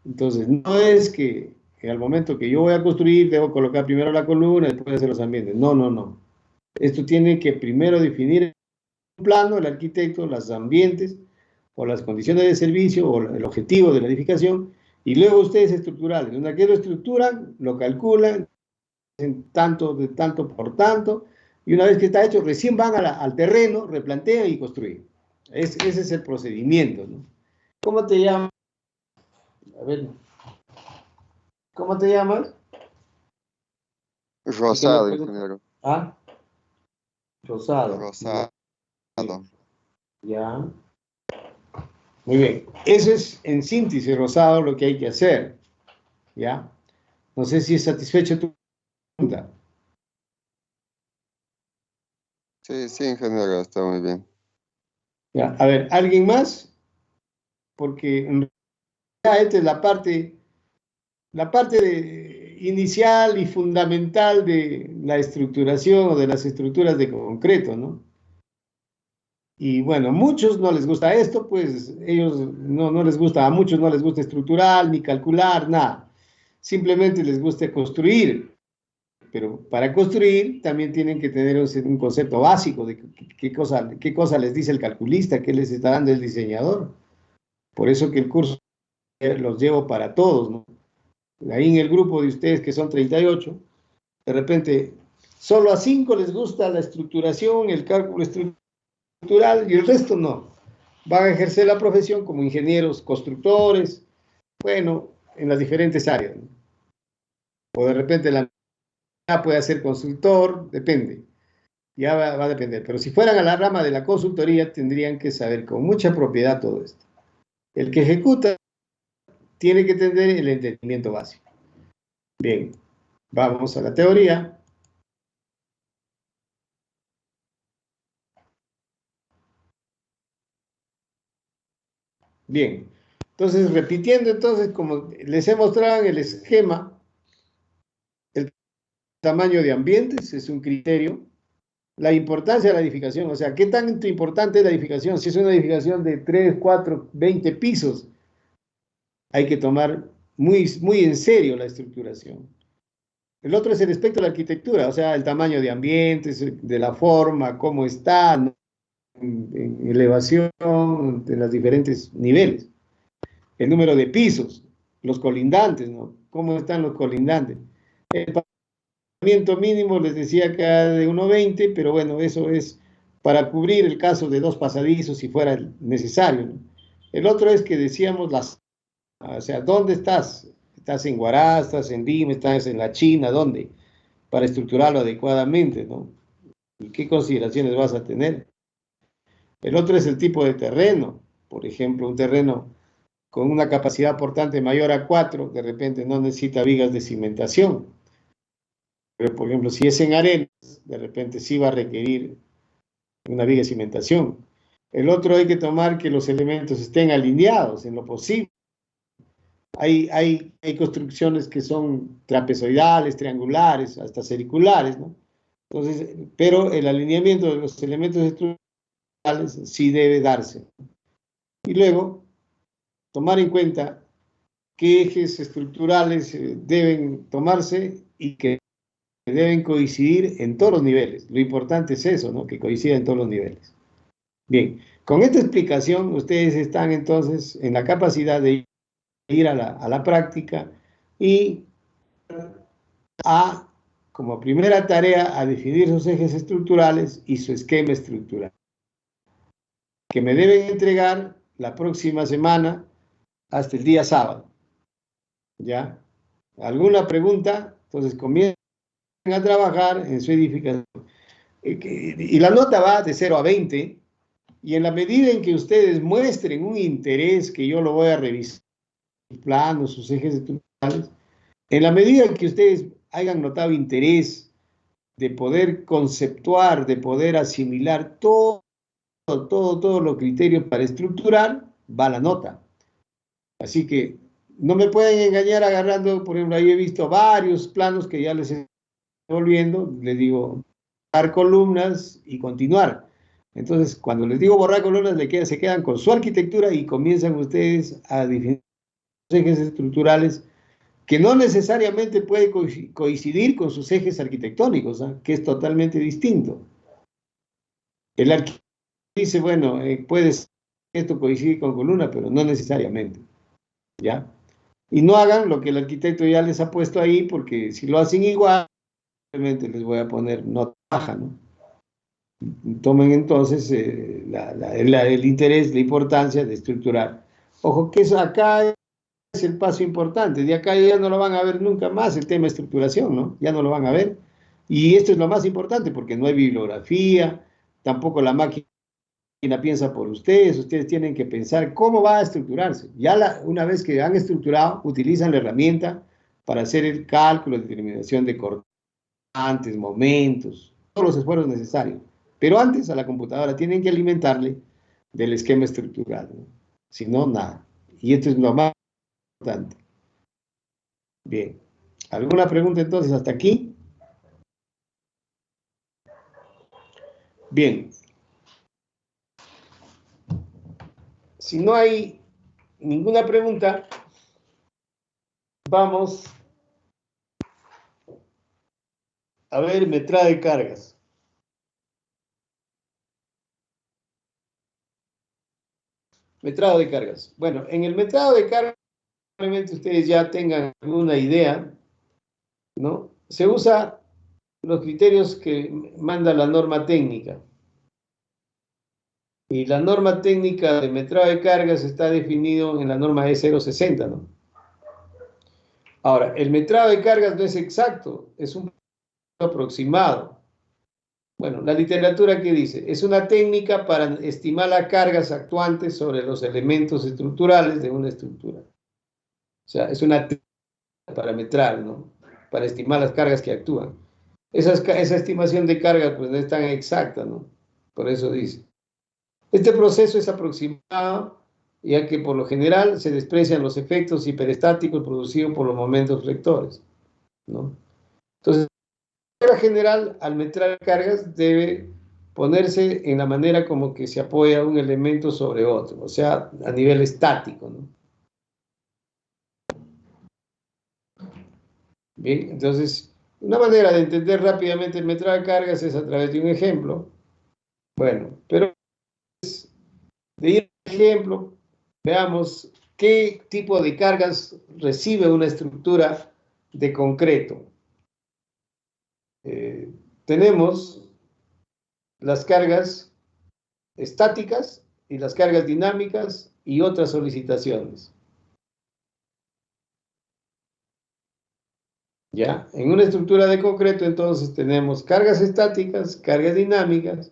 Entonces, no es que al momento que yo voy a construir, debo colocar primero la columna, después hacer los ambientes. No, no, no. Esto tiene que primero definir el plano, el arquitecto, los ambientes, o las condiciones de servicio, o el objetivo de la edificación, y luego ustedes estructurales. Una que lo estructuran, lo calculan, en tanto de tanto por tanto, y una vez que está hecho, recién van al terreno, replantean y construyen. Ese es el procedimiento, ¿no? ¿Cómo te llamas? A ver, ¿cómo te llamas?
Rosado, ingeniero.
Ah, Rosado.
Rosado.
Ya. Muy bien. Eso es en síntesis, Rosado, lo que hay que hacer. ¿Ya? No sé si es satisfecha tu pregunta.
Sí, sí, ingeniero, está muy bien.
Ya. A ver, ¿alguien más? Porque en realidad esta es la parte inicial y fundamental de la estructuración o de las estructuras de concreto, ¿no? Y bueno, a muchos no les gusta esto, pues ellos no les gusta, a muchos no les gusta estructurar ni calcular, nada. Simplemente les gusta construir. Pero para construir también tienen que tener un concepto básico de qué cosa les dice el calculista, qué les está dando el diseñador. Por eso que el curso los llevo para todos, ¿no? Ahí en el grupo de ustedes que son 38, de repente solo a 5 les gusta la estructuración, el cálculo estructural y el resto no. Van a ejercer la profesión como ingenieros constructores, bueno, en las diferentes áreas, ¿no? O de repente la puede ser consultor, depende. Ya va a depender. Pero si fueran a la rama de la consultoría, tendrían que saber con mucha propiedad todo esto. El que ejecuta tiene que tener el entendimiento básico. Bien, vamos a la teoría. Bien, entonces repitiendo, entonces, como les he mostrado en el esquema, el tamaño de ambientes es un criterio. La importancia de la edificación, o sea, ¿qué tanto importante es la edificación? Si es una edificación de 3, 4, 20 pisos, hay que tomar muy, muy en serio la estructuración. El otro es el aspecto de la arquitectura, o sea, el tamaño de ambientes, de la forma, cómo está, ¿no? En elevación, de los diferentes niveles. El número de pisos, los colindantes, ¿no? ¿Cómo están los colindantes? El pavimento mínimo les decía que era de 1,20, pero bueno, eso es para cubrir el caso de 2 pasadizos si fuera necesario, ¿no? El otro es que decíamos o sea, ¿dónde estás? ¿Estás en Huaraz, estás en Lima, estás en la China? ¿Dónde? Para estructurarlo adecuadamente, ¿no? ¿Y qué consideraciones vas a tener? El otro es el tipo de terreno. Por ejemplo, un terreno con una capacidad portante mayor a 4, de repente no necesita vigas de cimentación. Pero, por ejemplo, si es en arenas, de repente sí va a requerir una viga de cimentación. El otro hay que tomar que los elementos estén alineados en lo posible. Hay construcciones que son trapezoidales, triangulares, hasta circulares, ¿no? Entonces, pero el alineamiento de los elementos estructurales sí debe darse. Y luego, tomar en cuenta qué ejes estructurales deben tomarse y qué deben coincidir en todos los niveles. Lo importante es eso, ¿no? Que coincida en todos los niveles. Bien, con esta explicación ustedes están entonces en la capacidad de ir a la práctica y como primera tarea, a definir sus ejes estructurales y su esquema estructural, que me deben entregar la próxima semana hasta el día sábado. ¿Ya? ¿Alguna pregunta? Entonces comiencen a trabajar en su edificación. Y la nota va de 0 a 20, y en la medida en que ustedes muestren un interés, que yo lo voy a revisar, sus planos, sus ejes estructurales, en la medida en que ustedes hayan notado interés de poder conceptuar, de poder asimilar todos los criterios para estructurar, va la nota. Así que no me pueden engañar agarrando, por ejemplo, ahí he visto varios planos que ya les estoy volviendo, les digo, borrar columnas y continuar. Entonces, cuando les digo borrar columnas, se quedan con su arquitectura y comienzan ustedes a definir ejes estructurales que no necesariamente puede coincidir con sus ejes arquitectónicos, ¿eh? Que es totalmente distinto. El arquitecto dice, bueno, puede ser que esto coincide con columna, pero no necesariamente, ¿ya? Y no hagan lo que el arquitecto ya les ha puesto ahí, porque si lo hacen igual, obviamente les voy a poner nota baja, ¿no? Tomen entonces el interés, la importancia de estructurar. Ojo que eso acá es el paso importante. De acá ya no lo van a ver nunca más el tema de estructuración, ¿no? Ya no lo van a ver. Y esto es lo más importante porque no hay bibliografía, tampoco la máquina piensa por ustedes tienen que pensar cómo va a estructurarse. Ya una vez que han estructurado, utilizan la herramienta para hacer el cálculo, determinación de cortantes, momentos, todos los esfuerzos necesarios. Pero antes a la computadora tienen que alimentarle del esquema estructural, ¿no? Si no, nada. Y esto es lo más importante. Bien. ¿Alguna pregunta entonces hasta aquí? Bien. Si no hay ninguna pregunta, vamos a ver metralla de cargas. Metrado de cargas. Bueno, en el metrado de cargas, probablemente ustedes ya tengan alguna idea, ¿no? Se usa los criterios que manda la norma técnica. Y la norma técnica de metrado de cargas está definido en la norma E060, ¿no? Ahora, el metrado de cargas no es exacto, es un aproximado. Bueno, la literatura que dice, es una técnica para estimar las cargas actuantes sobre los elementos estructurales de una estructura. O sea, es una técnica para metrar, ¿no? Para estimar las cargas que actúan. Esa estimación de cargas pues no es tan exacta, ¿no? Por eso dice. Este proceso es aproximado, ya que por lo general se desprecian los efectos hiperestáticos producidos por los momentos rectores, ¿no? Entonces, de manera general, al metrar cargas debe ponerse en la manera como que se apoya un elemento sobre otro, o sea, a nivel estático, ¿no? Bien, entonces, una manera de entender rápidamente el metrado de cargas es a través de un ejemplo. Bueno, pero de ir al ejemplo, veamos qué tipo de cargas recibe una estructura de concreto. Tenemos las cargas estáticas y las cargas dinámicas y otras solicitaciones. ¿Ya? En una estructura de concreto, entonces, tenemos cargas estáticas, cargas dinámicas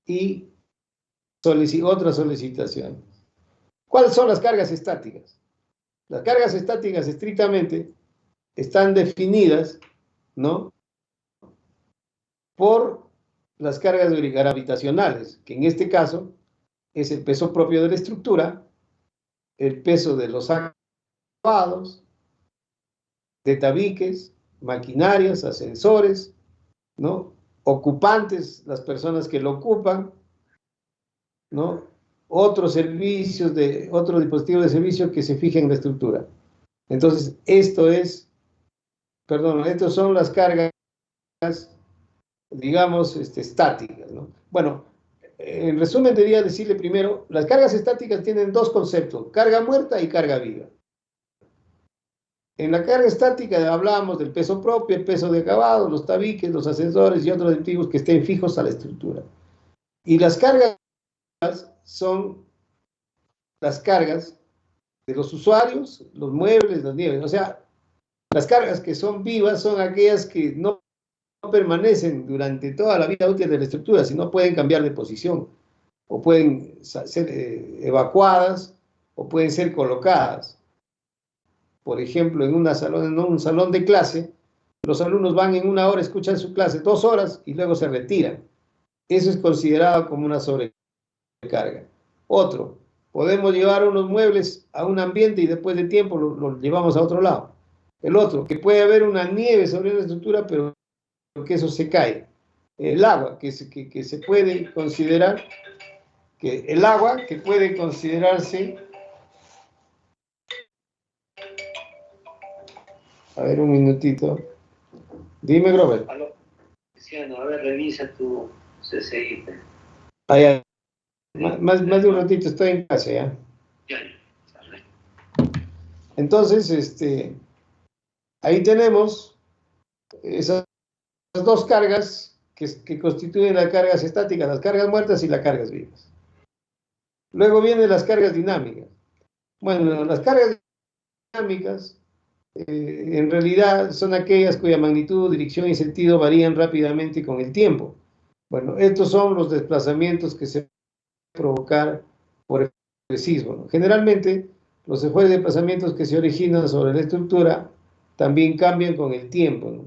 y otras solicitaciones. ¿Cuáles son las cargas estáticas? Las cargas estáticas estrictamente están definidas, ¿no?, por las cargas gravitacionales, que en este caso es el peso propio de la estructura, el peso de los acabados, de tabiques, maquinarias, ascensores, ¿no?, ocupantes, las personas que lo ocupan, ¿no?, otros servicios, otro dispositivo de servicio que se fije en la estructura. Entonces, estas son las cargas digamos, estáticas, ¿no? Bueno, en resumen, debería decirle primero, las cargas estáticas tienen dos conceptos, carga muerta y carga viva. En la carga estática hablábamos del peso propio, el peso de acabado, los tabiques, los ascensores y otros aditivos que estén fijos a la estructura. Y las cargas son las cargas de los usuarios, los muebles, las nieves. O sea, las cargas que son vivas son aquellas que no permanecen durante toda la vida útil de la estructura, sino pueden cambiar de posición, o pueden ser evacuadas, o pueden ser colocadas. Por ejemplo, en un salón de clase, los alumnos van en 1 hora, escuchan su clase 2 horas y luego se retiran. Eso es considerado como una sobrecarga. Otro, podemos llevar unos muebles a un ambiente y después de tiempo los llevamos a otro lado. El otro, que puede haber una nieve sobre una estructura, pero que eso se cae. El agua, que se puede considerar, que el agua que puede considerarse, a ver un minutito, dime, Robert.
Aló, a ver, revisa tu CCI.
Allá. Más de un ratito estoy en casa, ¿ya?
Ya.
Entonces, ahí tenemos esas dos cargas que constituyen las cargas estáticas, las cargas muertas y las cargas vivas. Luego vienen las cargas dinámicas. Bueno, las cargas dinámicas en realidad son aquellas cuya magnitud, dirección y sentido varían rápidamente con el tiempo. Bueno, estos son los desplazamientos que se provocar por el sismo, ¿no? Generalmente, los esfuerzos de desplazamientos que se originan sobre la estructura también cambian con el tiempo, ¿no?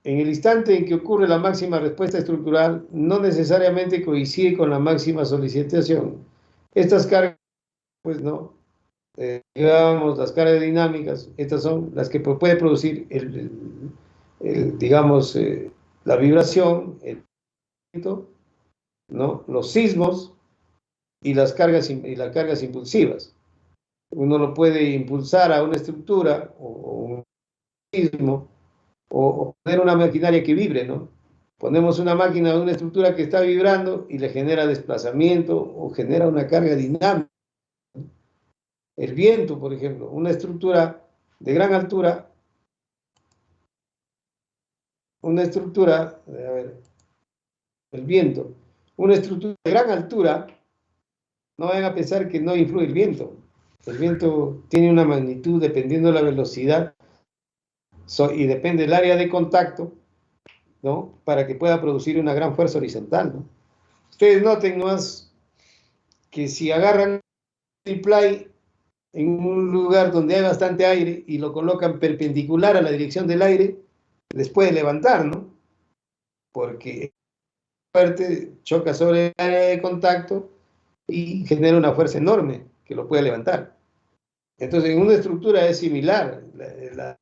En el instante en que ocurre la máxima respuesta estructural, no necesariamente coincide con la máxima solicitación. Estas cargas, pues no, digamos, las cargas dinámicas, estas son las que puede producir digamos, la vibración, ¿no? Los sismos y las cargas impulsivas. Uno lo puede impulsar a una estructura o un sismo o poner una maquinaria que vibre, ¿no? Ponemos una máquina o una estructura que está vibrando y le genera desplazamiento o genera una carga dinámica. El viento, por ejemplo, una estructura de gran altura, a ver, el viento, una estructura de gran altura, no vayan a pensar que no influye el viento. El viento tiene una magnitud dependiendo de la velocidad y depende del área de contacto, ¿no? Para que pueda producir una gran fuerza horizontal, ¿no? Ustedes noten más que si agarran el play en un lugar donde hay bastante aire y lo colocan perpendicular a la dirección del aire, les puede levantar, ¿no? Porque fuerte choca sobre el área de contacto y genera una fuerza enorme que lo puede levantar. Entonces, en una estructura es similar, la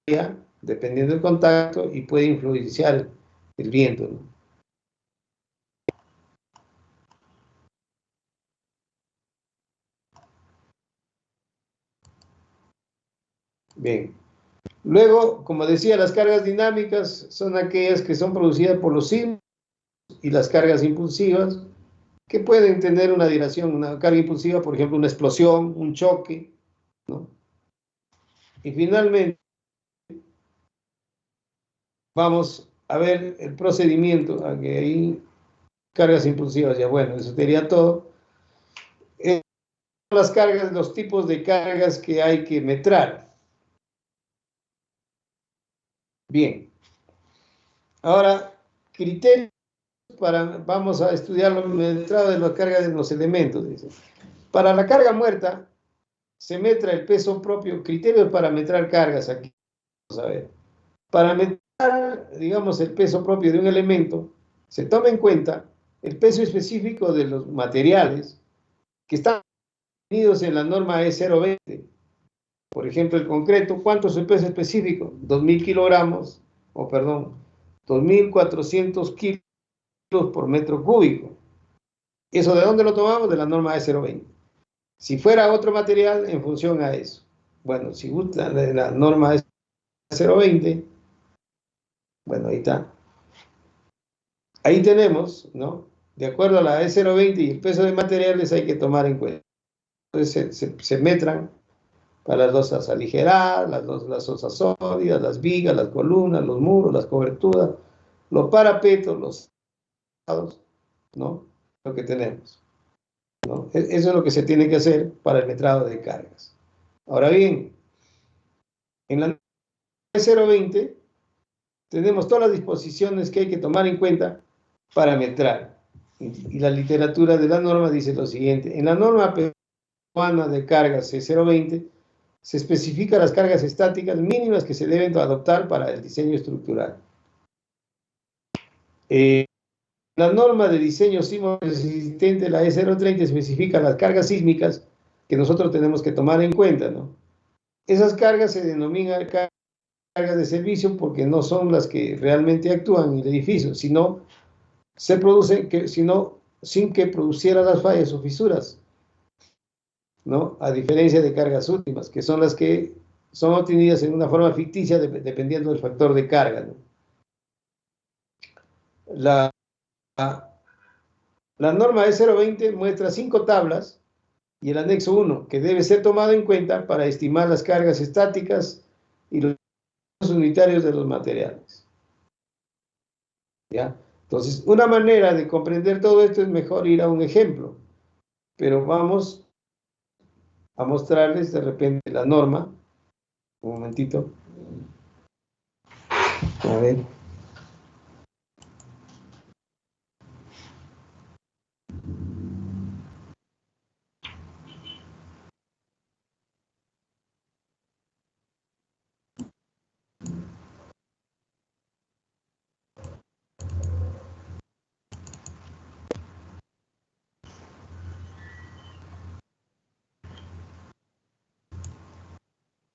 área, dependiendo del contacto, y puede influenciar el viento, ¿no? Bien. Luego, como decía, las cargas dinámicas son aquellas que son producidas por los sismos y las cargas impulsivas, que pueden tener una dirección, una carga impulsiva, por ejemplo, una explosión, un choque, ¿no? Y finalmente, vamos a ver el procedimiento, aunque hay cargas impulsivas, ya bueno, eso sería todo. Las cargas, los tipos de cargas que hay que metrar. Bien. Ahora, criterios vamos a estudiar los metrados de las cargas de los elementos. Dice. Para la carga muerta, se metra el peso propio, criterios para metrar cargas aquí. Vamos a ver. Para metrar, digamos, el peso propio de un elemento, se toma en cuenta el peso específico de los materiales que están definidos en la norma E020. Por ejemplo, el concreto, ¿cuánto es el peso específico? 2.000 kilogramos, o perdón, 2.400 kilos por metro cúbico. ¿Eso de dónde lo tomamos? De la norma E020. Si fuera otro material, en función a eso. Bueno, si gusta la norma 0,20. Bueno, ahí está. Ahí tenemos, ¿no? De acuerdo a la E0,20 y el peso de materiales hay que tomar en cuenta. Entonces se metran para las losas aligeradas, las losas sólidas, las vigas, las columnas, los muros, las coberturas, los parapetos, los lados, ¿no? Lo que tenemos, ¿no? Eso es lo que se tiene que hacer para el metrado de cargas. Ahora bien, en la 020 tenemos todas las disposiciones que hay que tomar en cuenta para metrar. Y la literatura de la norma dice lo siguiente: en la norma peruana de cargas C020 se especifican las cargas estáticas mínimas que se deben adoptar para el diseño estructural. La norma de diseño sismo resistente, la E030, especifica las cargas sísmicas que nosotros tenemos que tomar en cuenta, ¿no? Esas cargas se denominan cargas de servicio porque no son las que realmente actúan en el edificio, sino se producen sin que produciera las fallas o fisuras, ¿no? A diferencia de cargas últimas, que son las que son obtenidas en una forma ficticia dependiendo del factor de carga, ¿no? La norma E020 muestra 5 tablas y el anexo 1, que debe ser tomado en cuenta para estimar las cargas estáticas y los unitarios de los materiales. ¿Ya? Entonces, una manera de comprender todo esto es mejor ir a un ejemplo, pero vamos a mostrarles de repente la norma. Un momentito. A ver.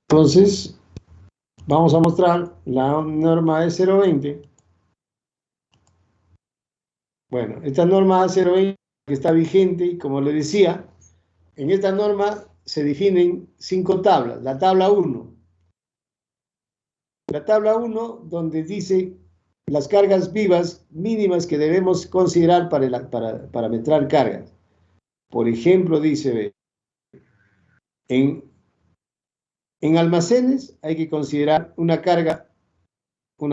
Entonces, vamos a mostrar la norma E020. Bueno, esta norma E020 que está vigente, y como le decía, en esta norma se definen 5 tablas. La tabla 1. La tabla 1, donde dice las cargas vivas mínimas que debemos considerar para metrar cargas. Por ejemplo, dice, en almacenes hay que considerar una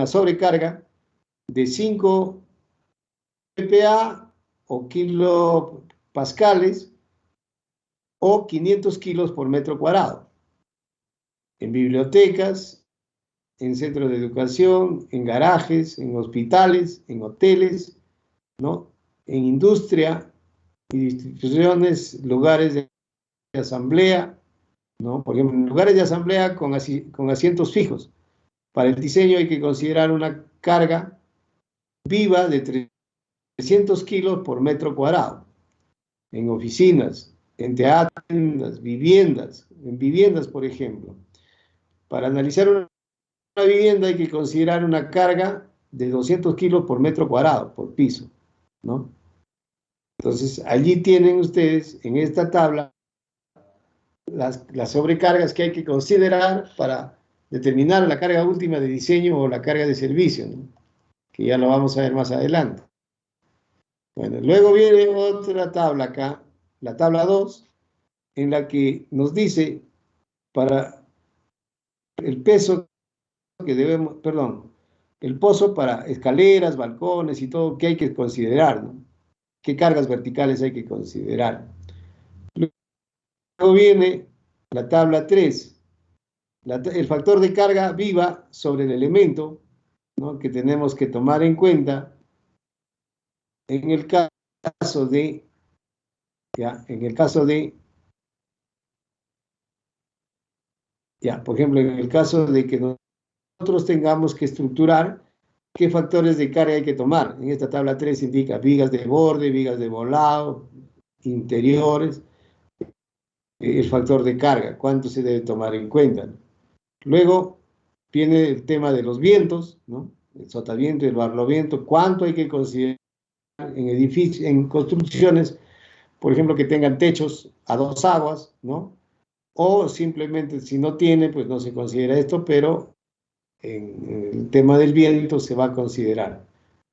sobrecarga de 5 ppa o kilopascales o 500 kilos por metro cuadrado. En bibliotecas, en centros de educación, en garajes, en hospitales, en hoteles, ¿no? En industria y instituciones, lugares de asamblea, ¿no? Por ejemplo, en lugares de asamblea con asientos fijos. Para el diseño hay que considerar una carga viva de 300 kilos por metro cuadrado. En oficinas, en teatros, en viviendas, por ejemplo. Para analizar una vivienda hay que considerar una carga de 200 kilos por metro cuadrado, por piso, ¿no? Entonces, allí tienen ustedes, en esta tabla, las sobrecargas que hay que considerar para determinar la carga última de diseño o la carga de servicio, ¿no? Que ya lo vamos a ver más adelante. Bueno, luego viene otra tabla acá, la tabla 2, en la que nos dice para el peso que debemos, perdón, el pozo para escaleras, balcones y todo, ¿qué hay que considerar, ¿no? ¿Qué cargas verticales hay que considerar? Luego viene la tabla 3, el factor de carga viva sobre el elemento, ¿no? Que tenemos que tomar en cuenta en el caso de, por ejemplo, en el caso de que nosotros tengamos que estructurar, ¿qué factores de carga hay que tomar? En esta tabla 3 indica vigas de borde, vigas de volado, interiores, el factor de carga, cuánto se debe tomar en cuenta. Luego viene el tema de los vientos, ¿no? El sotaviento y el barloviento, cuánto hay que considerar en edificios, en construcciones, por ejemplo, que tengan techos a 2 aguas, ¿no? O simplemente si no tiene, pues no se considera esto, pero en el tema del viento se va a considerar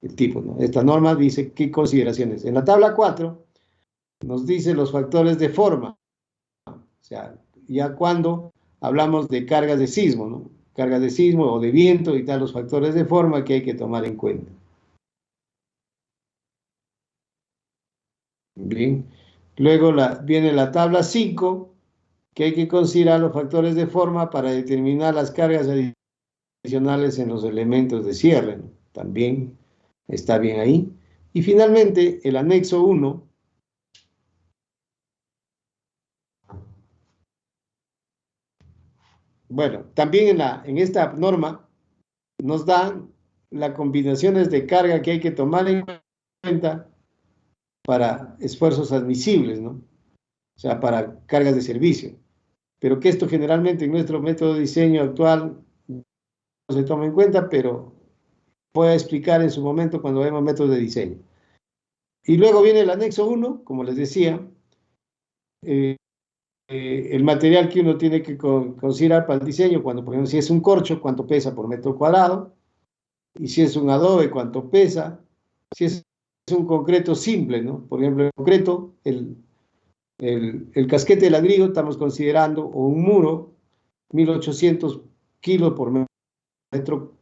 el tipo, ¿no? Esta norma dice qué consideraciones. En la tabla 4 nos dice los factores de forma, o sea, ya cuando hablamos de cargas de sismo, ¿no? Cargas de sismo o de viento y tal, los factores de forma que hay que tomar en cuenta. Bien. Luego viene la tabla 5, que hay que considerar los factores de forma para determinar las cargas adicionales en los elementos de cierre, ¿no? También está bien ahí. Y finalmente, el anexo 1. Bueno, también en esta norma nos dan las combinaciones de carga que hay que tomar en cuenta para esfuerzos admisibles, ¿no? O sea, para cargas de servicio. Pero que esto generalmente en nuestro método de diseño actual no se toma en cuenta, pero voy a explicar en su momento cuando vemos métodos de diseño. Y luego viene el anexo 1, como les decía, el material que uno tiene que considerar para el diseño, cuando, por ejemplo, si es un corcho, cuánto pesa por metro cuadrado, y si es un adobe, cuánto pesa, si es un concreto simple, ¿no? Por ejemplo, el concreto, el casquete de ladrillo, estamos considerando, o un muro, 1800 kilos por metro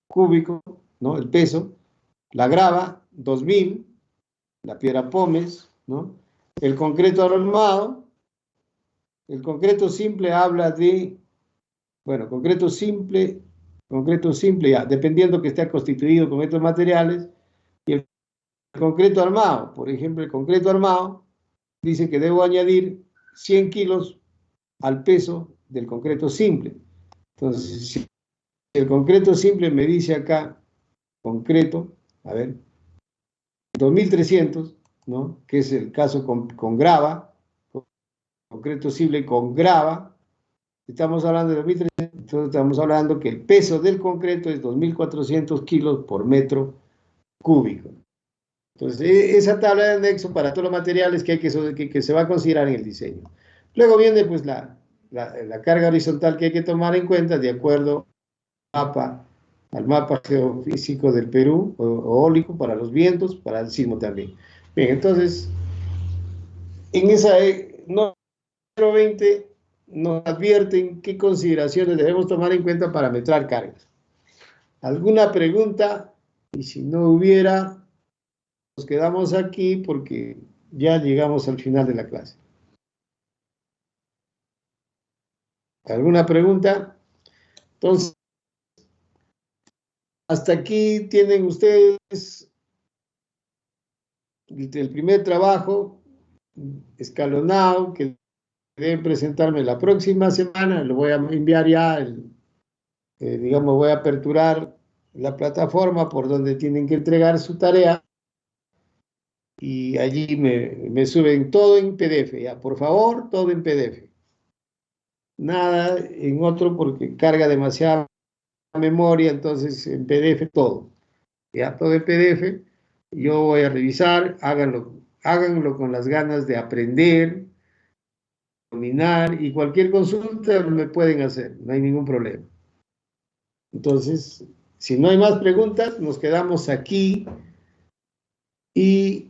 cúbico, ¿no? El peso, la grava, 2000, la piedra pómez, ¿no? El concreto armado, el concreto simple habla de, bueno, concreto simple, ya, dependiendo que esté constituido con estos materiales, y el concreto armado, por ejemplo, el concreto armado dice que debo añadir 100 kilos al peso del concreto simple. Entonces, si el concreto simple me dice acá, concreto, a ver, 2300, ¿no? Que es el caso con grava, concreto simple con grava, estamos hablando de 2300, entonces estamos hablando que el peso del concreto es 2400 kilos por metro cúbico. Entonces, esa tabla de anexo para todos los materiales que se va a considerar en el diseño. Luego viene pues la carga horizontal que hay que tomar en cuenta de acuerdo al mapa geofísico del Perú, o eólico para los vientos, para el sismo también. Bien, entonces, en esa número 20 nos advierten qué consideraciones debemos tomar en cuenta para metrar cargas. ¿Alguna pregunta? Y si no hubiera, nos quedamos aquí porque ya llegamos al final de la clase. ¿Alguna pregunta? Entonces, hasta aquí tienen ustedes el primer trabajo escalonado que deben presentarme la próxima semana. Lo voy a enviar ya, digamos, voy a aperturar la plataforma por donde tienen que entregar su tarea y allí me suben todo en PDF, ya, por favor, todo en PDF. Nada en otro porque carga demasiada memoria, entonces en PDF todo. Ya, todo en PDF. Yo voy a revisar, háganlo con las ganas de aprender, dominar, y cualquier consulta me pueden hacer, no hay ningún problema. Entonces, si no hay más preguntas, nos quedamos aquí y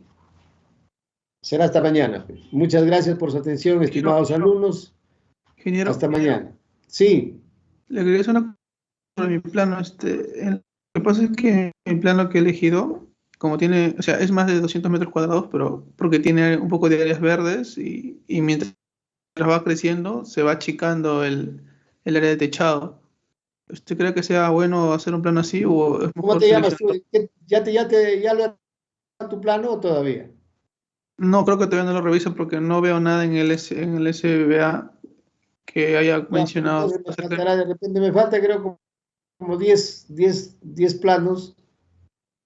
será hasta mañana. Muchas gracias por su atención, estimados alumnos.
Ingeniero,
hasta mañana. Sí.
Le quería hacer una cosa mi plano. Lo que pasa es que el plano que he elegido, como tiene, o sea, es más de 200 metros cuadrados, pero porque tiene un poco de áreas verdes y mientras va creciendo, se va achicando el área de techado. ¿Usted cree que sea bueno hacer un plano así o es mejor?
¿Cómo te llamas tú? ¿Ya lo has tu plano o todavía?
No, creo que todavía no lo reviso porque no veo nada en el SBA que haya mencionado.
De repente me falta, creo, como 10 planos.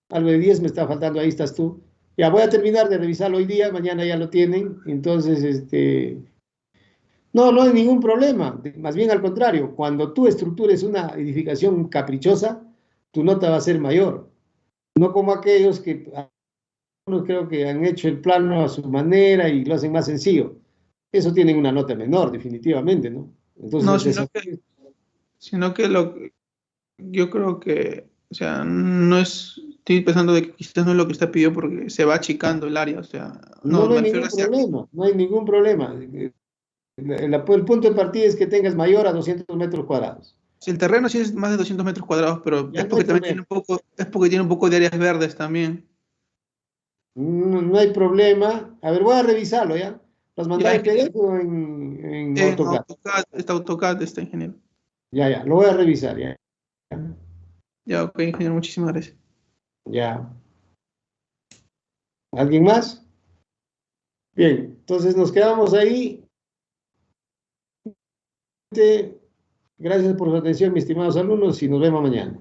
Algo de 10 me está faltando, ahí estás tú. Ya voy a terminar de revisarlo hoy día, mañana ya lo tienen. Entonces, no hay ningún problema. Más bien al contrario, cuando tú estructures una edificación caprichosa, tu nota va a ser mayor. No como aquellos que creo que han hecho el plano a su manera y lo hacen más sencillo. Eso tienen una nota menor, definitivamente, ¿no? Entonces,
no, sino que Yo creo que, o sea, no es, estoy pensando de que quizás no es lo que está pidió porque se va achicando el área, o sea,
No,
no,
no
me
hay
refiero
ningún
hacia,
problema, no hay ningún problema. El punto de partida es que tengas mayor a 200 metros cuadrados.
si el terreno sí es más de 200 metros cuadrados, pero
Ya
es
no hay
porque también tiene
problema.
un poco, es porque tiene un poco de áreas verdes también.
No, no hay problema. A ver, voy a revisarlo, ¿ya? ¿Los
Ya,
mandáis en
ingeniero,
PDF o en
en
AutoCAD?
AutoCAD, está AutoCAD, está ingeniero.
Ya, ya, lo voy a revisar, ya.
Ya, ok, ingeniero, muchísimas gracias.
Ya. ¿Alguien más? Bien, entonces nos quedamos ahí. Gracias por su atención, mis estimados alumnos, y nos vemos mañana.